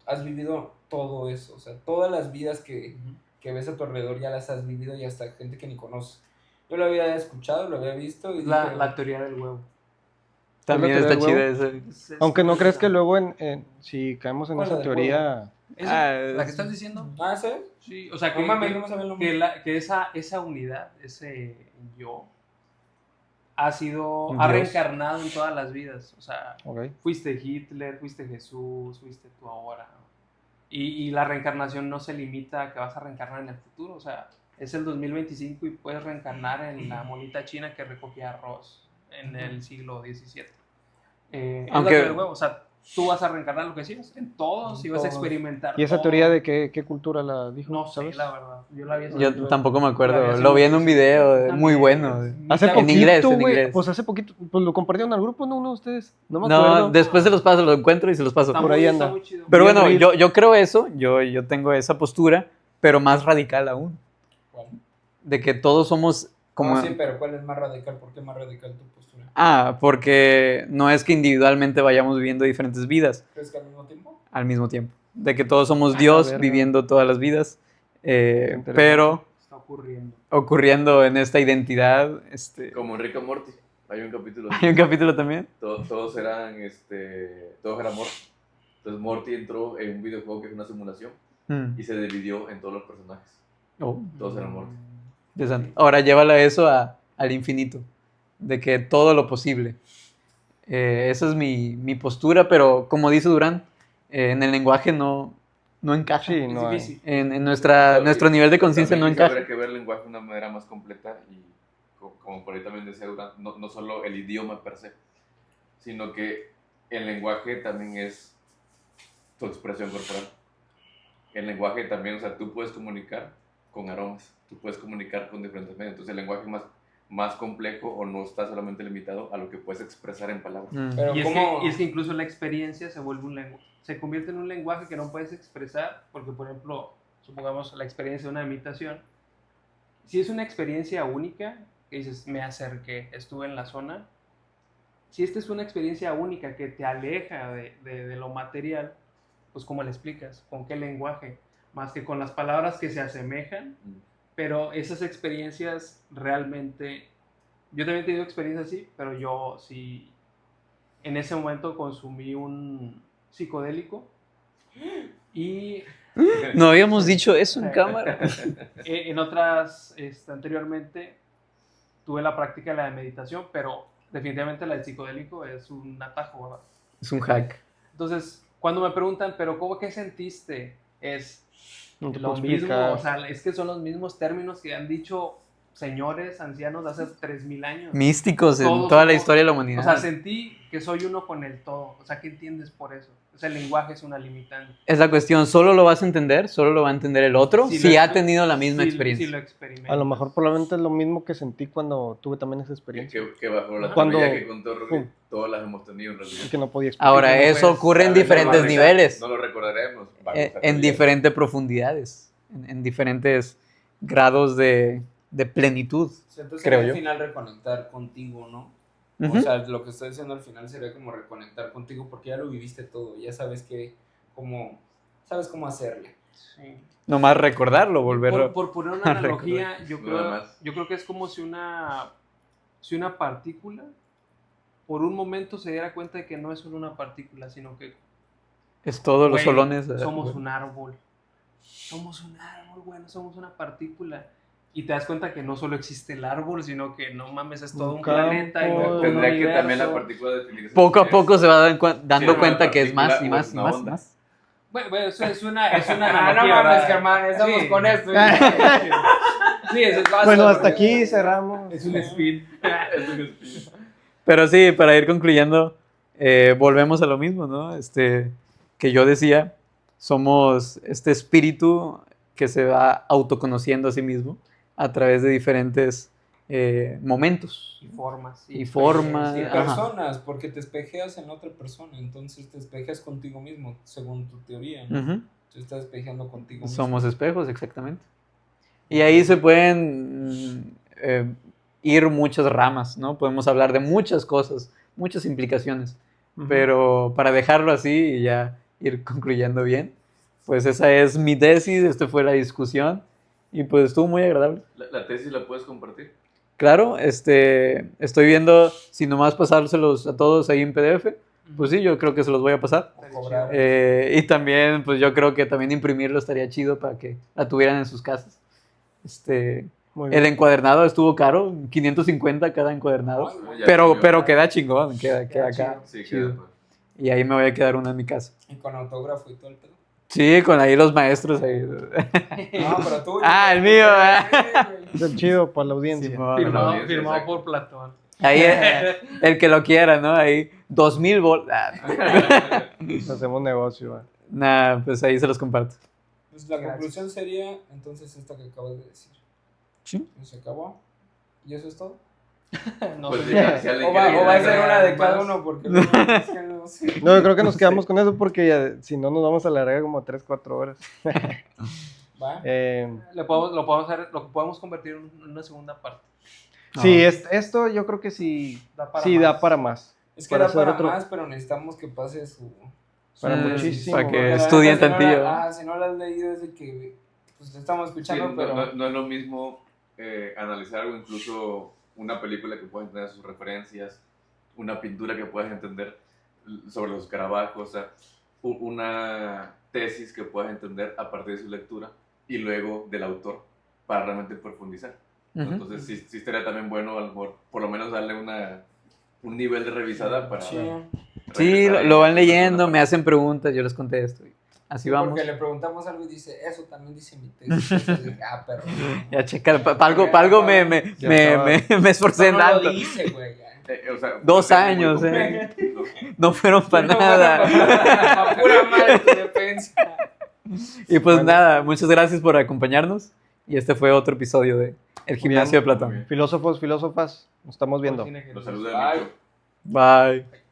S5: has vivido todo eso. O sea, todas las vidas que ves a tu alrededor ya las has vivido y hasta gente que ni conoces. Yo lo había escuchado, lo había visto y dije,
S1: La teoría del huevo.
S4: También
S2: ¿Es la
S4: está
S2: teoría
S4: chida
S2: del
S4: esa.
S2: Aunque no crees que luego, si caemos en
S5: ¿Cuál,
S2: esa
S5: la del
S2: teoría...
S1: ¿La que estás diciendo?
S5: ¿sabes?
S1: Sí, o sea,
S5: No mames, no me sabía el nombre.
S1: que esa unidad, ese yo, ha
S2: Un
S1: ha
S2: Dios.
S1: reencarnado en todas las vidas. O sea,
S2: Ok.
S1: fuiste Hitler, fuiste Jesús, fuiste tú ahora. Y la reencarnación no se limita a que vas a reencarnar en el futuro. O sea, es el 2025 y puedes reencarnar en la monita china que recogía arroz en el siglo XVII. Es la
S4: Aunque-
S1: teoría del huevo. O sea, tú vas a reencarnar lo que decías, en todos y vas a
S5: Todos.
S1: experimentar.
S2: ¿Y esa
S1: todo.
S2: teoría de qué cultura la dijo?
S1: No sé,
S2: ¿sabes?
S1: la verdad. Yo la había
S4: Yo tampoco me
S1: La
S4: acuerdo.
S1: había
S4: Lo vi en un
S1: seguido.
S4: video
S1: También,
S4: muy bueno.
S2: Hace
S1: En
S2: poquito,
S4: inglés, en
S2: güey,
S4: inglés.
S2: pues hace poquito, pues lo compartieron al grupo, ¿no? Uno de ustedes. No me
S4: No,
S2: acuerdo.
S4: después se los paso, lo encuentro y se los paso.
S1: Está
S2: por
S1: muy-
S2: ahí
S1: está
S2: anda.
S1: muy chido.
S4: Pero
S2: Bien
S4: bueno,
S2: reír.
S4: yo creo eso, yo tengo esa postura, pero más radical aún.
S5: ¿Cuál?
S4: De que todos somos como...
S5: No, sí, pero ¿cuál es más radical? ¿Por qué más radical tu postura?
S4: Porque no es que individualmente vayamos viviendo diferentes vidas
S5: ¿Crees que al mismo tiempo?
S4: al mismo tiempo. De que todos somos
S2: la
S4: Dios
S2: verga.
S4: viviendo todas las vidas,
S2: Interesante.
S4: pero
S1: Está ocurriendo.
S4: ocurriendo en esta identidad.
S3: Como en Rick and Morty. Hay un capítulo.
S4: Hay un capítulo también.
S3: Todos eran Morty. Entonces Morty entró en un videojuego que es una simulación y se dividió en todos los personajes.
S4: Oh,
S3: Todos eran Morty.
S4: interesante. Ahora llévala eso al infinito, de que todo lo posible. Esa es mi postura, pero como dice Durán, en el lenguaje no encaja.
S2: Sí,
S1: Es
S2: no hay.
S1: difícil.
S4: En nuestro nivel de conciencia no
S3: También
S4: encaja.
S3: habría que ver el lenguaje de una manera más completa y como por ahí también decía Durán, no solo el idioma per se, sino que el lenguaje también es tu expresión corporal. El lenguaje también, o sea, tú puedes comunicar con aromas, tú puedes comunicar con diferentes medios. Entonces el lenguaje es más complejo o no está solamente limitado a lo que puedes expresar en palabras.
S5: Pero
S1: Y
S5: ¿cómo?
S1: es que incluso la experiencia se vuelve un lenguaje, se convierte en un lenguaje que no puedes expresar, porque por ejemplo, supongamos la experiencia de una imitación, si es una experiencia única, que dices, me acerqué, estuve en la zona, si esta es una experiencia única que te aleja de lo material, pues ¿cómo le explicas? ¿Con qué lenguaje? Más que con las palabras que se asemejan, pero esas experiencias realmente, yo también he tenido experiencias así, pero yo sí, en ese momento consumí un psicodélico y
S4: No habíamos dicho eso en cámara.
S1: en otras, anteriormente, tuve la práctica de la de meditación, pero definitivamente la del psicodélico es un atajo, ¿verdad?
S4: Es un hack.
S1: Entonces, cuando me preguntan, ¿pero cómo que sentiste? Es
S2: No te
S1: lo
S2: puedo
S1: mismo,
S2: explicar.
S1: o sea, es que son los mismos términos que han dicho señores ancianos de hace 3000 años.
S4: Místicos en
S1: Todos
S4: toda la
S1: somos-
S4: historia de la humanidad.
S1: O sea, sentí que soy uno con el todo. O sea, ¿qué entiendes por eso? O sea, el lenguaje es una limitante.
S4: Es la cuestión, solo lo vas a entender, solo lo va a entender el otro
S1: Si
S4: si
S1: lo
S4: ha
S1: exper-
S4: tenido la misma
S1: Si
S4: experiencia.
S1: lo experimento.
S2: A lo mejor probablemente es lo mismo que sentí cuando tuve también esa experiencia.
S3: Que bajo la
S2: Cuando-
S3: teoría que contó Roque,
S2: Pum.
S3: todas las hemos tenido en realidad.
S2: Y que no podía explicar.
S4: Ahora,
S1: que no
S4: eso
S1: puedes
S4: ocurre en
S3: saber,
S4: diferentes
S3: no lo
S4: niveles,
S3: No lo recordaremos. bajo esa
S4: en
S3: teoría.
S4: diferentes profundidades, en diferentes grados de plenitud.
S5: Entonces
S4: creo
S5: al
S4: yo.
S5: final reconectar contigo, ¿no?
S4: Ujú.
S5: O sea, lo que estoy diciendo al final sería como reconectar contigo porque ya lo viviste todo, ya sabes sabes cómo hacerle.
S1: Sí.
S4: Nomás recordarlo, volverlo.
S1: Por poner una
S4: a
S1: analogía,
S3: Nada más.
S1: yo creo que es como si una partícula por un momento se diera cuenta de que no es solo una partícula, sino que
S4: Es todos los
S1: güey,
S4: solones.
S1: somos un árbol. Somos un árbol, bueno, somos una partícula. Y te das cuenta que no solo existe el árbol, sino que no mames, es todo
S2: Un
S1: un planeta y
S2: campo.
S1: todo un
S3: Tendría que
S1: universo.
S3: también la partícula definirse.
S4: Poco a
S3: qué es.
S4: poco se va dando
S3: Sí,
S4: cuenta
S3: una
S4: que es más y
S3: partícula
S4: más
S3: o
S4: y
S3: una
S4: más y
S3: onda.
S4: más.
S1: Bueno, eso es una analogía.
S5: Ah, no mames,
S1: ¿verdad?
S5: Germán, estamos
S1: Sí.
S5: con esto.
S1: Sí, eso es
S2: Bueno, hasta aquí cerramos.
S1: Es un spin.
S3: Es un espíritu.
S4: Pero sí, para ir concluyendo, volvemos a lo mismo, ¿no? Que yo decía, somos este espíritu que se va autoconociendo a sí mismo a través de diferentes momentos.
S1: Y formas.
S4: Y formas.
S5: Y
S4: Ajá.
S5: personas, porque te espejeas en otra persona, entonces te espejeas contigo mismo, según tu teoría, ¿no?
S4: Ujú.
S5: Tú estás espejeando contigo mismo.
S4: Somos espejos, exactamente. Y ahí se pueden ir muchas ramas, ¿no? Podemos hablar de muchas cosas, muchas implicaciones. Pero para dejarlo así y ya ir concluyendo bien, pues esa es mi tesis, esta fue la discusión y pues estuvo muy agradable.
S3: La tesis la puedes compartir.
S4: Claro, estoy viendo si nomás pasárselos a todos ahí en PDF, pues sí, yo creo que se los voy a pasar.
S5: O cobrar.
S4: Y también, pues yo creo que también imprimirlo estaría chido para que la tuvieran en sus casas.
S2: Muy
S4: El
S2: bien.
S4: encuadernado estuvo caro, 550 cada encuadernado,
S3: Ya
S4: pero
S3: cambió.
S4: queda chingón, queda
S5: Queda
S4: acá.
S3: Sí,
S4: chido.
S3: queda, pues.
S4: Y ahí me voy a quedar una en mi casa.
S5: Y con autógrafo y todo el pedo.
S4: Sí, con ahí los maestros ahí.
S5: No, pero tú.
S4: Ah, el mío,
S2: Es el chido para la audiencia.
S4: Simón.
S1: Firmado,
S3: Bien,
S1: firmado
S3: exacto.
S1: por Platón.
S4: Ahí el que lo quiera, ¿no? Ahí 2000 bolas.
S2: Hacemos negocio. ¿va?
S4: Nah, pues ahí se los comparto.
S5: Pues la
S1: Gracias.
S5: conclusión sería entonces esta que acabas de decir.
S4: Sí.
S5: Se acabó. ¿Y eso es todo?
S1: No
S3: Pues
S1: sé.
S3: si alguien
S5: O va
S3: quiere
S5: a ser
S3: agregar
S5: una de
S3: algo
S5: cada
S3: más.
S5: uno porque luego es que no sé.
S2: No, yo creo que nos quedamos con eso porque si no nos vamos a alargar como 3-4 horas.
S5: ¿Va?
S1: Lo que podemos convertir en una segunda parte.
S2: Sí, esto yo creo que sí,
S1: Da para
S2: sí
S1: más.
S2: da para más.
S5: Es que
S2: para
S5: da
S2: hacer
S5: para
S2: otro-
S5: más, pero necesitamos que pase su...
S2: Para
S4: Sí,
S2: muchísimo.
S4: para que
S5: Porque la
S4: estudien
S5: neta, si no
S4: tantillo.
S5: si no la has leído es de que pues te estamos
S3: Sí,
S5: escuchando, pero...
S3: no es lo mismo analizar algo, incluso una película que puedas entender sus referencias, una pintura que puedas entender sobre los escarabajos, o sea, una tesis que puedas entender a partir de su lectura y luego del autor para realmente profundizar.
S4: Ujú.
S3: Entonces sí estaría también bueno a lo mejor por lo menos darle un nivel de revisada para...
S5: Sí.
S4: Sí,
S3: regresar
S4: lo
S3: a
S4: van
S3: esa
S4: leyendo,
S3: segunda
S4: me hacen preguntas, yo les contesto. y Así
S5: Sí,
S4: vamos.
S5: Porque le preguntamos algo y dice, eso también dice mi tesis. Entonces, de, perro.
S4: Ya checa, para algo me esforcé en
S5: No lo
S4: tanto.
S5: dice, güey. ya.
S3: o sea,
S4: 2
S3: porque es muy
S4: años,
S3: complejo.
S4: No fueron para nada.
S5: A pura madre tu defensa.
S4: Y pues
S2: Bueno.
S4: nada, muchas gracias por acompañarnos. Y este fue otro episodio de El Gimnasio de
S3: Muy
S4: Platón.
S3: bien.
S2: Filósofos, filósofas, nos estamos viendo.
S1: Cine que
S3: Los
S1: nos-
S3: saluda
S5: Bye.
S3: Micho.
S4: Bye.